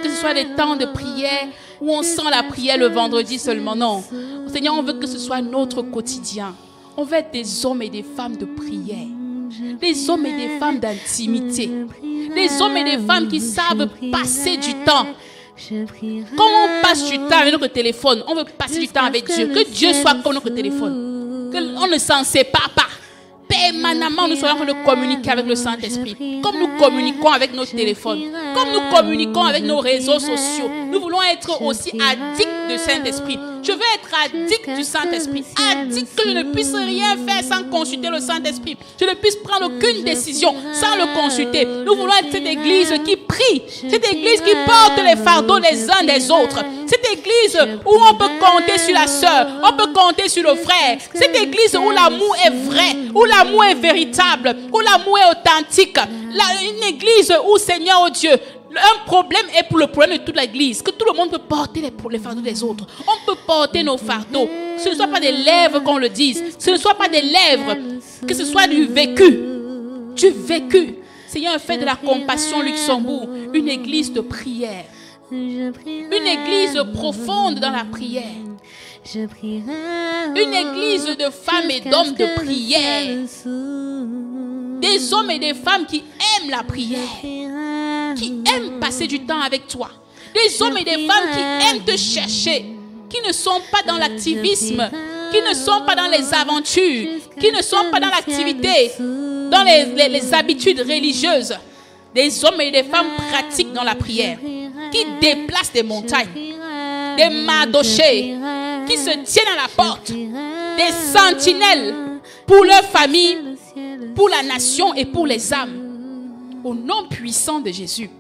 que ce soit des temps de prière où on sent la prière le vendredi seulement. Non. Seigneur, on veut que ce soit notre quotidien. On veut être des hommes et des femmes de prière. Des hommes et des femmes d'intimité. Des hommes et des femmes qui savent passer du temps. Quand on passe du temps avec notre téléphone, on veut passer du temps avec Dieu. Que Dieu soit comme notre téléphone. On ne s'en sépare pas. Permanemment, nous soyons en train de communiquer avec le Saint-Esprit. Comme nous communiquons avec nos téléphones. Comme nous communiquons avec nos réseaux sociaux. Nous voulons être aussi addicts du Saint-Esprit. Je veux être addict du Saint-Esprit. Addict que je ne puisse rien faire sans consulter le Saint-Esprit. Je ne puisse prendre aucune décision sans le consulter. Nous voulons être cette église qui prie. Cette église qui porte les fardeaux des uns des autres. Cette église où on peut compter sur la sœur. On peut compter sur le frère. Cette église où l'amour est vrai. Où l'amour est véritable. Où l'amour est authentique. Une église où, Seigneur, oh Dieu, un problème est pour le problème de toute l'église. Que tout le monde peut porter les fardeaux des autres. On peut porter nos fardeaux. Ce ne soit pas des lèvres qu'on le dise. Ce ne soit pas des lèvres. Que ce soit du vécu. Du vécu. Seigneur, fais de la compassion Luxembourg une église de prière. Une église profonde dans la prière. Une église de femmes et d'hommes de prière. Des hommes et des femmes qui aiment la prière. Qui aiment passer du temps avec toi. Des hommes et des femmes qui aiment te chercher. Qui ne sont pas dans l'activisme. Qui ne sont pas dans les aventures. Qui ne sont pas dans l'activité. Dans les habitudes religieuses. Des hommes et des femmes pratiques dans la prière. Qui déplacent des montagnes. Des mardochés. Qui se tiennent à la porte. Des sentinelles. Pour leur famille. Pour la nation et pour les âmes. Au nom puissant de Jésus.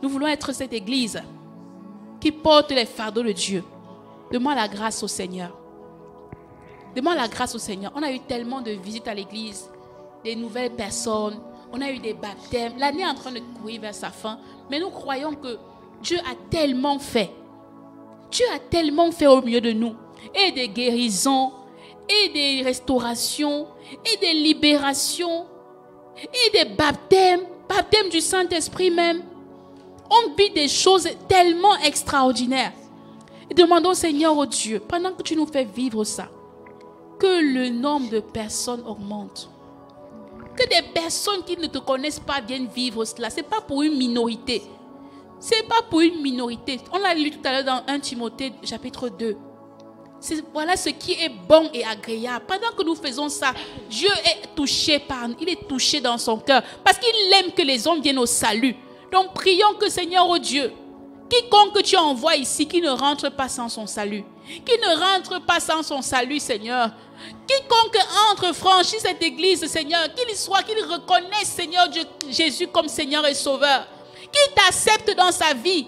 Nous voulons être cette église qui porte les fardeaux de Dieu. Demande la grâce au Seigneur. Demande la grâce au Seigneur. On a eu tellement de visites à l'église. Des nouvelles personnes. On a eu des baptêmes. L'année est en train de courir vers sa fin. Mais nous croyons que Dieu a tellement fait. Dieu a tellement fait au milieu de nous. Et des guérisons. Et des restaurations. Et des libérations. Et des baptêmes. Baptême du Saint-Esprit même. On vit des choses tellement extraordinaires. Et demandons, Seigneur, oh Dieu, pendant que tu nous fais vivre ça, que le nombre de personnes augmente. Que des personnes qui ne te connaissent pas viennent vivre cela. Ce n'est pas pour une minorité. Ce n'est pas pour une minorité. On l'a lu tout à l'heure dans 1 Timothée chapitre 2. Voilà ce qui est bon et agréable. Pendant que nous faisons ça, Dieu est touché par nous. Il est touché dans son cœur. Parce qu'il aime que les hommes viennent au salut. Donc prions que Seigneur, oh Dieu, quiconque que tu envoies ici, qui ne rentre pas sans son salut. Qui ne rentre pas sans son salut, Seigneur. Quiconque entre, franchit cette église, Seigneur, qu'il reconnaisse, Seigneur Dieu, Jésus comme Seigneur et Sauveur. Qu'il t'accepte dans sa vie.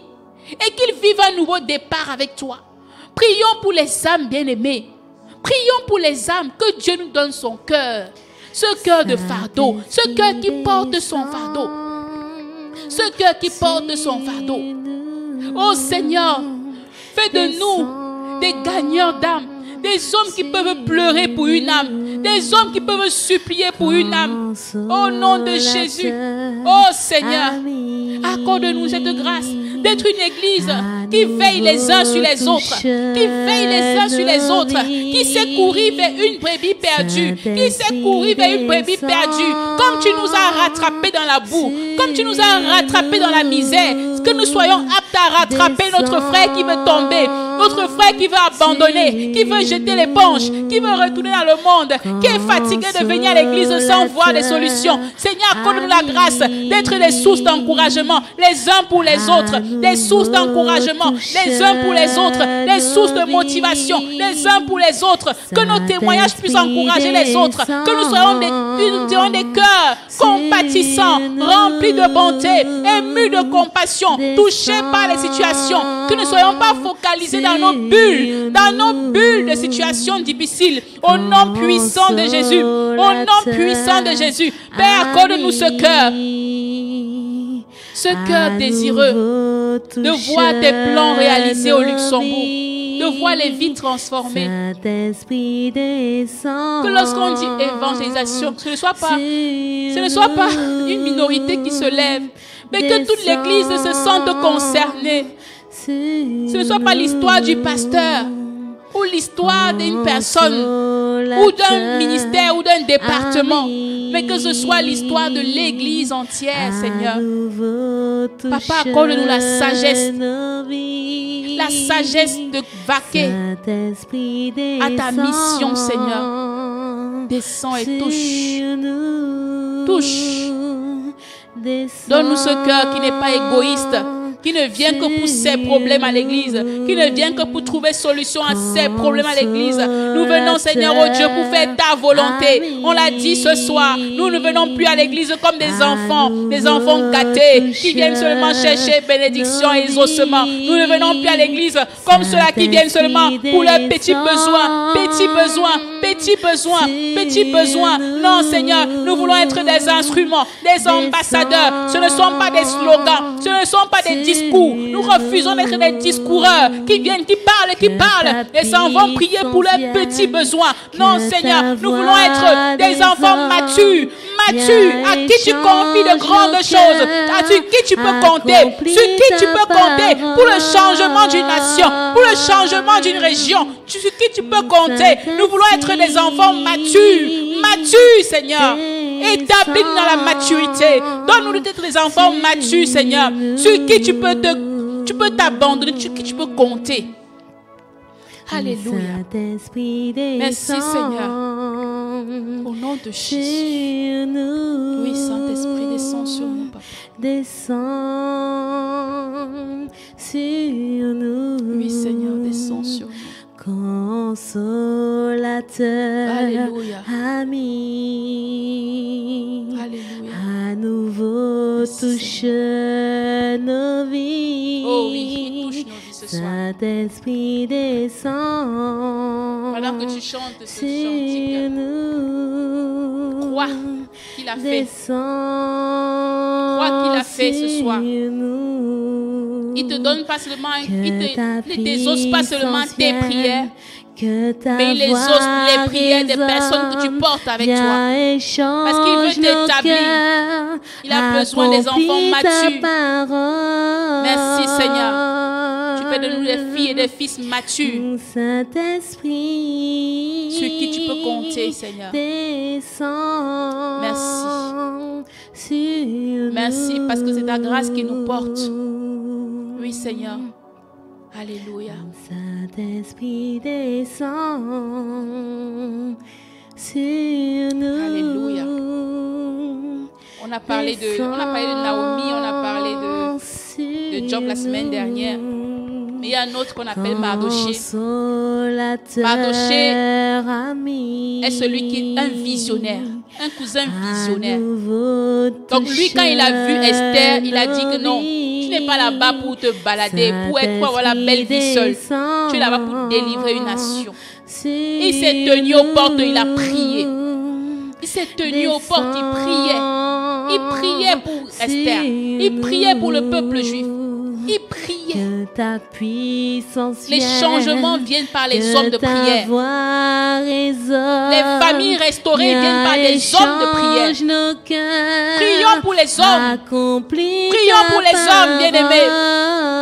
Et qu'il vive un nouveau départ avec toi. Prions pour les âmes bien-aimées. Prions pour les âmes, que Dieu nous donne son cœur. Ce cœur de fardeau. Ce cœur qui porte son fardeau. Ce cœur qui porte son fardeau. Oh Seigneur, fais de nous des gagneurs d'âme. Des hommes qui peuvent pleurer pour une âme. Des hommes qui peuvent supplier pour une âme. Au nom de Jésus. Oh Seigneur, accorde-nous cette grâce. d'être une église qui veille les uns sur les autres, qui veille les uns sur les autres, qui sait courir vers une brebis perdue, qui sait courir vers une brebis perdue, comme tu nous as rattrapés dans la boue, comme tu nous as rattrapés dans la misère, que nous soyons aptes à rattraper notre frère qui veut tomber, notre frère qui veut abandonner, qui veut jeter l'éponge, qui veut retourner dans le monde, qui est fatigué de venir à l'église sans voir des solutions. Seigneur, accorde-nous la grâce d'être des sources d'encouragement les uns pour les autres, des sources d'encouragement les uns pour les autres, des sources de motivation les uns pour les autres, que nos témoignages puissent encourager les autres, que nous ayons des cœurs compatissants, remplis de bonté, émus de compassion, touchés par les situations, que nous ne soyons pas focalisés dans nos bulles de situations difficiles. Au nom puissant de Jésus, au nom puissant de Jésus, Père, accorde-nous ce cœur désireux de voir tes plans réalisés au Luxembourg, de voir les vies transformées. Que lorsqu'on dit évangélisation, ce ne soit pas une minorité qui se lève, mais que toute l'Église se sente concernée. Ce ne soit pas l'histoire du pasteur ou l'histoire d'une personne ou d'un ministère ou d'un département, mais que ce soit l'histoire de l'Église entière, Seigneur. Papa, accorde-nous la sagesse de vaquer à ta mission, Seigneur. Descends et touche. Donne-nous ce cœur qui n'est pas égoïste, qui ne vient que pour ses problèmes à l'église, qui ne vient que pour trouver solution à ses problèmes à l'église. Nous venons, Seigneur, oh Dieu, pour faire ta volonté. On l'a dit ce soir, nous ne venons plus à l'église comme des enfants gâtés, qui viennent seulement chercher bénédiction et exaucement. Nous ne venons plus à l'église comme ceux-là qui viennent seulement pour leurs petits besoins. Non, Seigneur, nous voulons être des instruments, des ambassadeurs. Ce ne sont pas des slogans, ce ne sont pas des discours. Nous refusons d'être des discoureurs qui viennent, qui parlent et s'en vont prier pour leurs petits besoins. Non, Seigneur, nous voulons être des enfants matures, à qui tu confies de grandes choses, sur qui tu peux compter, pour le changement d'une nation, pour le changement d'une région, sur qui tu peux compter. Nous voulons être des enfants matures, Seigneur. Établis-nous dans la maturité. Donne-nous d'être des enfants matures, Seigneur, sur qui tu peux t'abandonner, sur qui tu peux compter. Alléluia. Merci, Seigneur. Au nom de Jésus. Oui, Saint-Esprit, descends sur nous, Papa. Descends sur nous. Oui, Seigneur, descends sur nous. Consolateur, Alléluia. ami, Alléluia. à nouveau touche nos vies. Oh oui, touche nos vies ce soir. Saint-Esprit descend. Pendant que tu chantes ce sur chantique, nous. crois qu'il a fait. Descend. Crois qu'il a fait ce soir. Nous. Il te donne pas seulement, il ne t'exauce pas seulement tes prières, mais il exauce les prières des personnes que tu portes avec toi. Parce qu'il veut t'établir. Il a besoin des enfants matures. Merci, Seigneur. Tu fais de nous des filles et des fils matures. Saint-Esprit, sur qui tu peux compter, Seigneur. Merci parce que c'est ta grâce qui nous porte. Oui, Seigneur. Alléluia. Saint-Esprit descend sur nous. Alléluia. On a parlé de Naomi, on a parlé de Job la semaine dernière. Mais il y a un autre qu'on appelle Mardoché. Mardoché est celui qui est un visionnaire, un cousin visionnaire. Donc lui, quand il a vu Esther, il a dit que non, tu n'es pas là-bas pour te balader, pour avoir la belle vie seule. Tu es là-bas pour délivrer une nation. Il s'est tenu aux portes, il a prié. Il s'est tenu aux portes, il priait. Il priait pour Esther. Il priait pour le peuple juif. Ils priaient. Que ta puissance Les changements viennent par les hommes de prière. Les familles restaurées viennent par des hommes de prière. Prions pour les hommes. Prions pour les hommes, bien-aimés.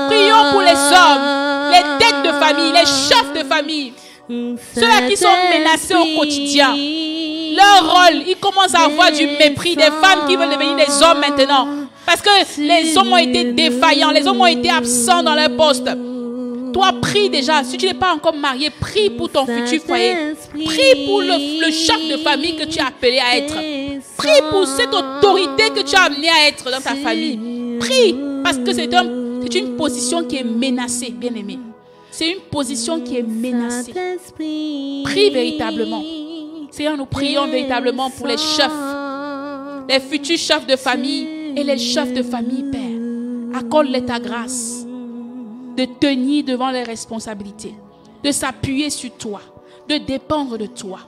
Prions pour les hommes, les têtes de famille, les chefs de famille. Ceux-là qui sont menacés au quotidien. Leur rôle, ils commencent à avoir du mépris. Des femmes qui veulent devenir des hommes maintenant. Parce que les hommes ont été défaillants. Les hommes ont été absents dans leur poste. Toi, prie déjà. Si tu n'es pas encore marié, prie pour ton futur foyer. Prie pour le chef de famille que tu as appelé à être. Prie pour cette autorité que tu as amené à être dans ta famille. Prie. Parce que c'est une position qui est menacée, bien-aimé. C'est une position qui est menacée. Prie véritablement. Seigneur, nous prions véritablement pour les chefs, les futurs chefs de famille et les chefs de famille, Père. Accorde-les ta grâce de tenir devant les responsabilités, de s'appuyer sur toi, de dépendre de toi,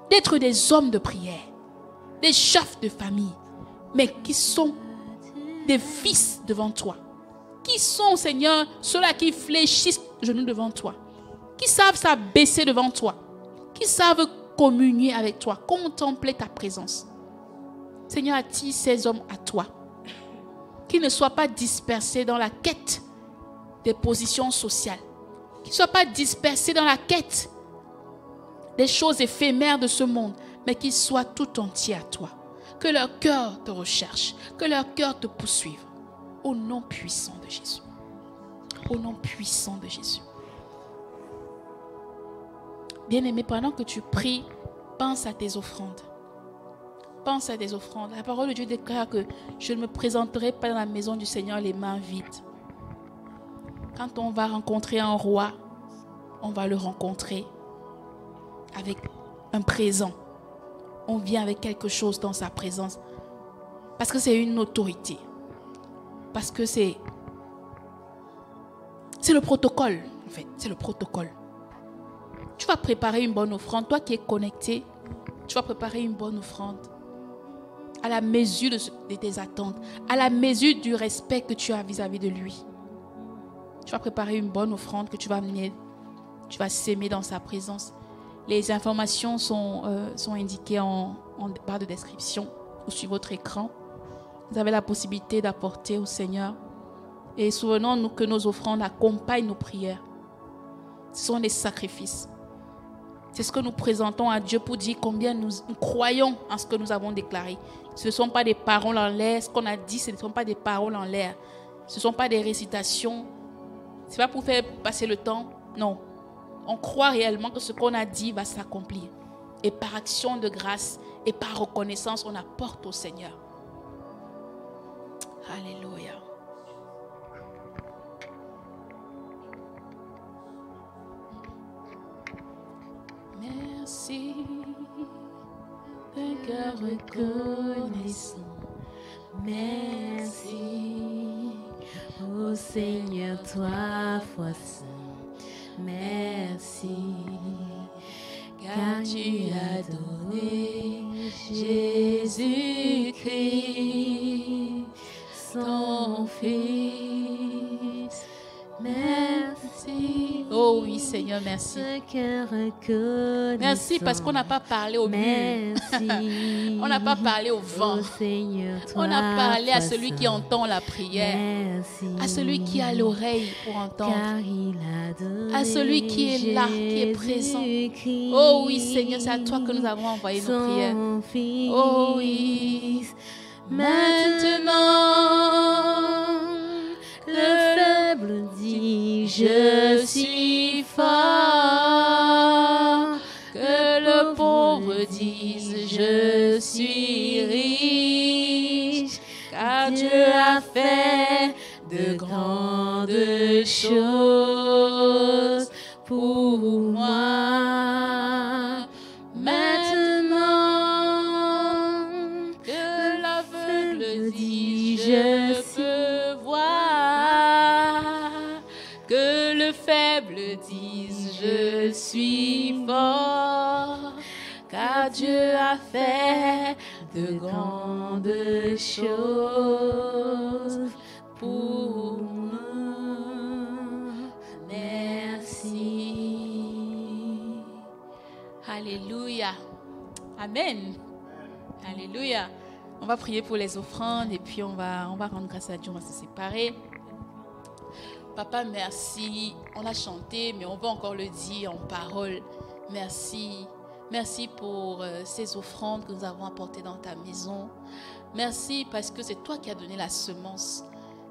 d'être des hommes de prière, des chefs de famille, mais qui sont des fils devant toi. Qui sont, Seigneur, ceux-là qui fléchissent les genoux devant toi, qui savent s'abaisser devant toi, qui savent communier avec toi, contempler ta présence. Seigneur, attire ces hommes à toi, qu'ils ne soient pas dispersés dans la quête des positions sociales, qu'ils ne soient pas dispersés dans la quête des choses éphémères de ce monde, mais qu'ils soient tout entiers à toi, que leur cœur te recherche, que leur cœur te poursuive. Au nom puissant de Jésus. Au nom puissant de Jésus. Bien-aimé, pendant que tu pries, pense à tes offrandes. Pense à tes offrandes. La parole de Dieu déclare que je ne me présenterai pas dans la maison du Seigneur les mains vides. Quand on va rencontrer un roi, on va le rencontrer avec un présent. On vient avec quelque chose dans sa présence. Parce que c'est une autorité. Parce que c'est le protocole, en fait. C'est le protocole. Tu vas préparer une bonne offrande. Toi qui es connecté, tu vas préparer une bonne offrande à la mesure de tes attentes, à la mesure du respect que tu as vis-à-vis de lui. Tu vas préparer une bonne offrande que tu vas amener, tu vas s'aimer dans sa présence. Les informations sont indiquées en barre de description ou sur votre écran. Vous avez la possibilité d'apporter au Seigneur. Et souvenons-nous que nos offrandes accompagnent nos prières. Ce sont des sacrifices. C'est ce que nous présentons à Dieu pour dire combien nous croyons en ce que nous avons déclaré. Ce ne sont pas des paroles en l'air. Ce qu'on a dit, ce ne sont pas des paroles en l'air. Ce ne sont pas des récitations. Ce n'est pas pour faire passer le temps. Non. On croit réellement que ce qu'on a dit va s'accomplir. Et par action de grâce et par reconnaissance, on apporte au Seigneur. Alléluia. Merci d'un cœur reconnaissant. Merci, ô Seigneur, toi, foi saint. Merci, car tu as donné Jésus-Christ, son Fils. Merci. Oh oui, Seigneur, merci. Merci parce qu'on n'a pas parlé au mur. On n'a pas parlé au vent. On a parlé à celui qui entend la prière. À celui qui a l'oreille pour entendre. À celui qui est là, qui est présent. Oh oui, Seigneur, c'est à toi que nous avons envoyé nos prières. Oh oui. Maintenant, le faible dit je suis fort, que le pauvre dise je suis riche, car Dieu a fait de grandes choses pour moi. Maintenant que l'aveugle dit je peux voir, que le faible dise je suis fort, car Dieu a fait de grandes choses pour nous. Alléluia. Amen. Alléluia. On va prier pour les offrandes et puis on va rendre grâce à Dieu, on va se séparer. Papa, merci. On a chanté, mais on va encore le dire en parole. Merci. Merci pour ces offrandes que nous avons apportées dans ta maison. Merci parce que c'est toi qui as donné la semence.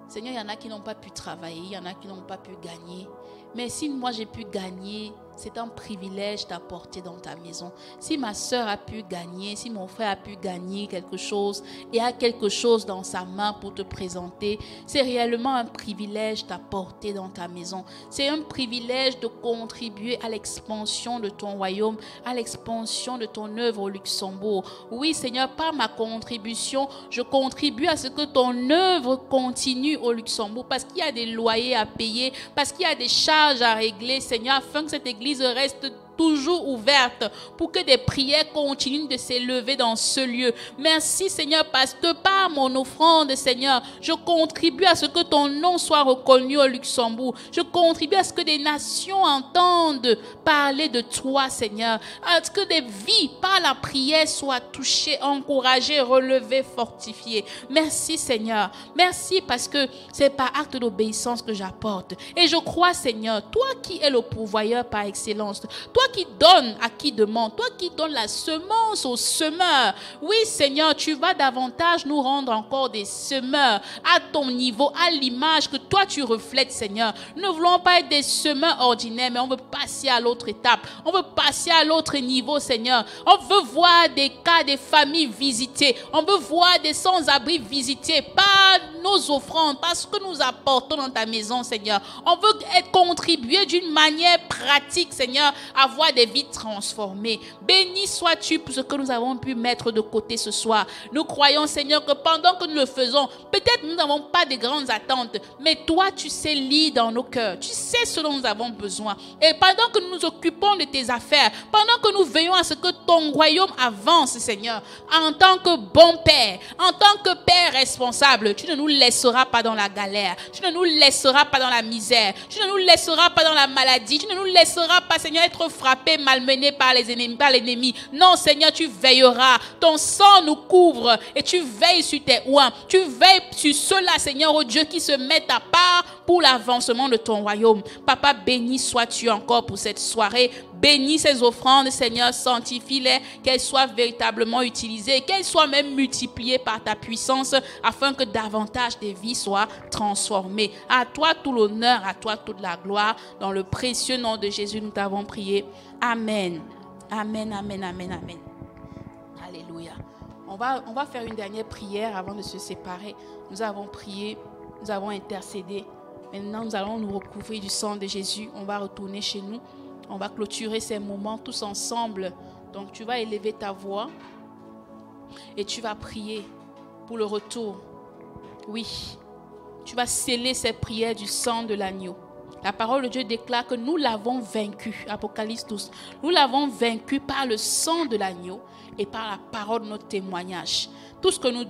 Seigneur, il y en a qui n'ont pas pu travailler, il y en a qui n'ont pas pu gagner. Mais si moi j'ai pu gagner, c'est un privilège d'apporter dans ta maison. Si ma soeur a pu gagner, si mon frère a pu gagner quelque chose et a quelque chose dans sa main pour te présenter, c'est réellement un privilège d'apporter dans ta maison. C'est un privilège de contribuer à l'expansion de ton royaume, à l'expansion de ton œuvre au Luxembourg. Oui, Seigneur, par ma contribution, je contribue à ce que ton œuvre continue au Luxembourg parce qu'il y a des loyers à payer, parce qu'il y a des charges à régler, Seigneur, afin que cette église reste toujours ouverte pour que des prières continuent de s'élever dans ce lieu. Merci Seigneur parce que par mon offrande Seigneur, je contribue à ce que ton nom soit reconnu au Luxembourg. Je contribue à ce que des nations entendent parler de toi Seigneur. À ce que des vies par la prière soient touchées, encouragées, relevées, fortifiées. Merci Seigneur. Merci parce que c'est par acte d'obéissance que j'apporte. Et je crois Seigneur, toi qui es le pourvoyeur par excellence, toi qui donne à qui demande, toi qui donnes la semence aux semeurs. Oui, Seigneur, tu vas davantage nous rendre encore des semeurs à ton niveau, à l'image que toi tu reflètes, Seigneur. Nous ne voulons pas être des semeurs ordinaires, mais on veut passer à l'autre étape. On veut passer à l'autre niveau, Seigneur. On veut voir des cas, des familles visitées. On veut voir des sans-abri visités par nos offrandes, par ce que nous apportons dans ta maison, Seigneur. On veut être contribué d'une manière pratique, Seigneur, à voir des vies transformées. Béni sois-tu pour ce que nous avons pu mettre de côté ce soir. Nous croyons, Seigneur, que pendant que nous le faisons, peut-être nous n'avons pas de grandes attentes, mais toi, tu sais lire dans nos cœurs. Tu sais ce dont nous avons besoin. Et pendant que nous nous occupons de tes affaires, pendant que nous veillons à ce que ton royaume avance, Seigneur, en tant que bon Père, en tant que Père responsable, tu ne nous laisseras pas dans la galère. Tu ne nous laisseras pas dans la misère. Tu ne nous laisseras pas dans la maladie. Tu ne nous laisseras pas, Seigneur, être frappé, malmené par les ennemis, par l'ennemi. Non, Seigneur, tu veilleras. Ton sang nous couvre et tu veilles sur tes oins. Tu veilles sur ceux-là, Seigneur, oh Dieu, qui se mettent à part pour l'avancement de ton royaume. Papa, béni sois-tu encore pour cette soirée. Bénis ces offrandes, Seigneur, sanctifie-les, qu'elles soient véritablement utilisées, qu'elles soient même multipliées par ta puissance, afin que davantage des vies soient transformées. À toi tout l'honneur, à toi toute la gloire. Dans le précieux nom de Jésus, nous t'avons prié. Amen. Amen, amen, amen, amen. Alléluia. On va faire une dernière prière avant de se séparer. Nous avons prié, nous avons intercédé. Maintenant, nous allons nous recouvrir du sang de Jésus. On va retourner chez nous. On va clôturer ces moments tous ensemble. Donc, tu vas élever ta voix et tu vas prier pour le retour. Oui, tu vas sceller ces prières du sang de l'agneau. La parole de Dieu déclare que nous l'avons vaincu. Apocalypse 12. Nous l'avons vaincu par le sang de l'agneau et par la parole de notre témoignage. Tout ce que nous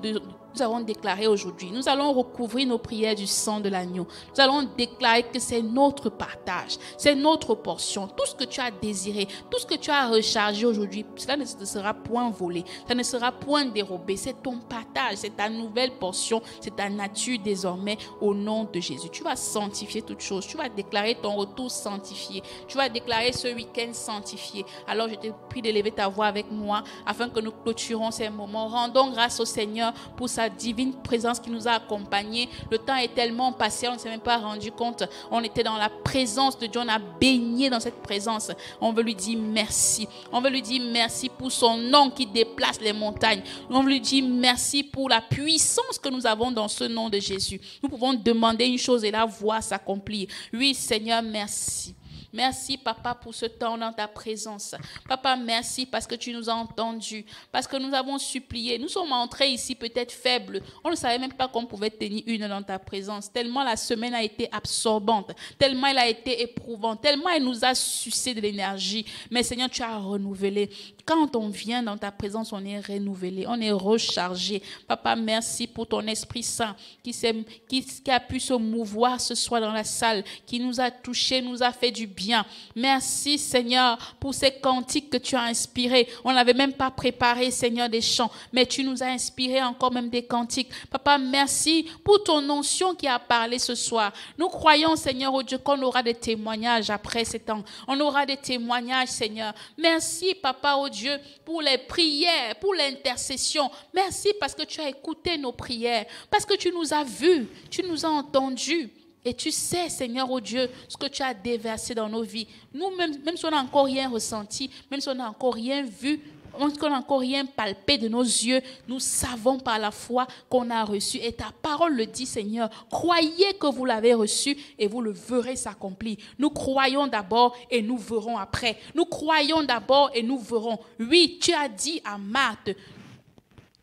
avons déclaré aujourd'hui, nous allons recouvrir nos prières du sang de l'agneau. Nous allons déclarer que c'est notre partage, c'est notre portion. Tout ce que tu as désiré, tout ce que tu as rechargé aujourd'hui, cela ne sera point volé, ça ne sera point dérobé. C'est ton partage, c'est ta nouvelle portion, c'est ta nature désormais au nom de Jésus. Tu vas sanctifier toutes choses, tu vas déclarer ton retour sanctifié, tu vas déclarer ce week-end sanctifié. Alors je te prie d'élever ta voix avec moi afin que nous clôturons ces moments. Rendons grâce au Seigneur pour sa divine présence qui nous a accompagnés. Le temps est tellement passé, on ne s'est même pas rendu compte. On était dans la présence de Dieu, on a baigné dans cette présence. On veut lui dire merci. On veut lui dire merci pour son nom qui déplace les montagnes. On veut lui dire merci pour la puissance que nous avons dans ce nom de Jésus. Nous pouvons demander une chose et la voir s'accomplir. Oui, Seigneur, merci. Merci, Papa, pour ce temps dans ta présence. Papa, merci parce que tu nous as entendus, parce que nous avons supplié. Nous sommes entrés ici peut-être faibles. On ne savait même pas qu'on pouvait tenir une dans ta présence. Tellement la semaine a été absorbante, tellement elle a été éprouvante, tellement elle nous a sucé de l'énergie. Mais Seigneur, tu as renouvelé. Quand on vient dans ta présence, on est renouvelé, on est rechargé. Papa, merci pour ton Esprit Saint qui a pu se mouvoir ce soir dans la salle, qui nous a touchés, nous a fait du bien. bien. Merci, Seigneur, pour ces cantiques que tu as inspirés. On n'avait même pas préparé, Seigneur, des chants, mais tu nous as inspiré encore même des cantiques. Papa, merci pour ton onction qui a parlé ce soir. Nous croyons, Seigneur, oh Dieu, qu'on aura des témoignages après ces temps. On aura des témoignages, Seigneur. Merci, Papa, oh Dieu, pour les prières, pour l'intercession. Merci parce que tu as écouté nos prières, parce que tu nous as vus, tu nous as entendus. Et tu sais, Seigneur, oh Dieu, ce que tu as déversé dans nos vies. Nous, même si on n'a encore rien ressenti, même si on n'a encore rien vu, même si on n'a encore rien palpé de nos yeux, nous savons par la foi qu'on a reçu. Et ta parole le dit, Seigneur. Croyez que vous l'avez reçu et vous le verrez s'accomplir. Nous croyons d'abord et nous verrons après. Nous croyons d'abord et nous verrons. Oui, tu as dit à Marthe,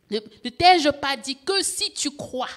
ne t'ai-je pas dit que si tu crois,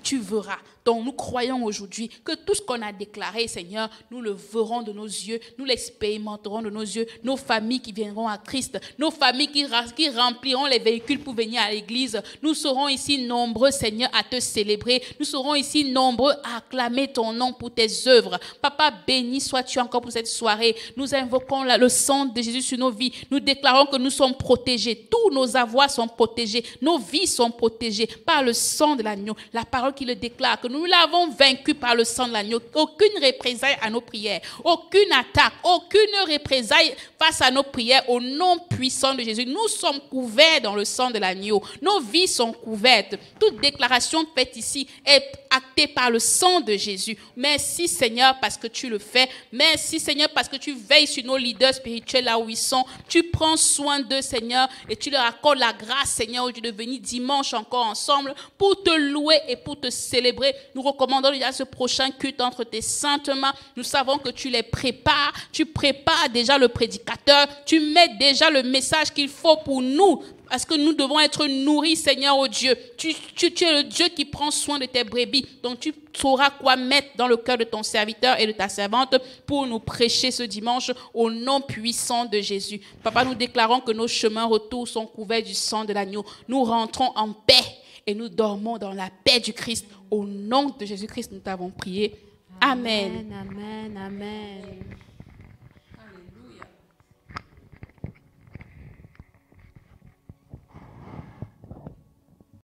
tu verras. Donc nous croyons aujourd'hui que tout ce qu'on a déclaré, Seigneur, nous le verrons de nos yeux, nous l'expérimenterons de nos yeux, nos familles qui viendront à Christ, nos familles qui rempliront les véhicules pour venir à l'église. Nous serons ici nombreux, Seigneur, à te célébrer. Nous serons ici nombreux à acclamer ton nom pour tes œuvres. Papa, béni sois-tu encore pour cette soirée. Nous invoquons le sang de Jésus sur nos vies. Nous déclarons que nous sommes protégés. Tous nos avoirs sont protégés. Nos vies sont protégées par le sang de l'agneau. La parole qui le déclare, que nous l'avons vaincu par le sang de l'agneau. Aucune représaille à nos prières, aucune attaque, aucune représaille face à nos prières au nom puissant de Jésus. Nous sommes couverts dans le sang de l'agneau. Nos vies sont couvertes. Toute déclaration faite ici est actée par le sang de Jésus. Merci Seigneur parce que tu le fais. Merci Seigneur parce que tu veilles sur nos leaders spirituels là où ils sont. Tu prends soin d'eux Seigneur et tu leur accordes la grâce Seigneur de venir dimanche encore ensemble pour te louer et pour te célébrer. Nous recommandons déjà ce prochain culte entre tes saintes mains. Nous savons que tu les prépares. Tu prépares déjà le prédicateur. Tu mets déjà le message qu'il faut pour nous. Parce que nous devons être nourris, Seigneur, oh Dieu. Tu es le Dieu qui prend soin de tes brebis. Donc tu sauras quoi mettre dans le cœur de ton serviteur et de ta servante pour nous prêcher ce dimanche au nom puissant de Jésus. Papa, nous déclarons que nos chemins retour sont couverts du sang de l'agneau. Nous rentrons en paix et nous dormons dans la paix du Christ. Au nom de Jésus-Christ, nous t'avons prié. Amen. Amen, amen, amen.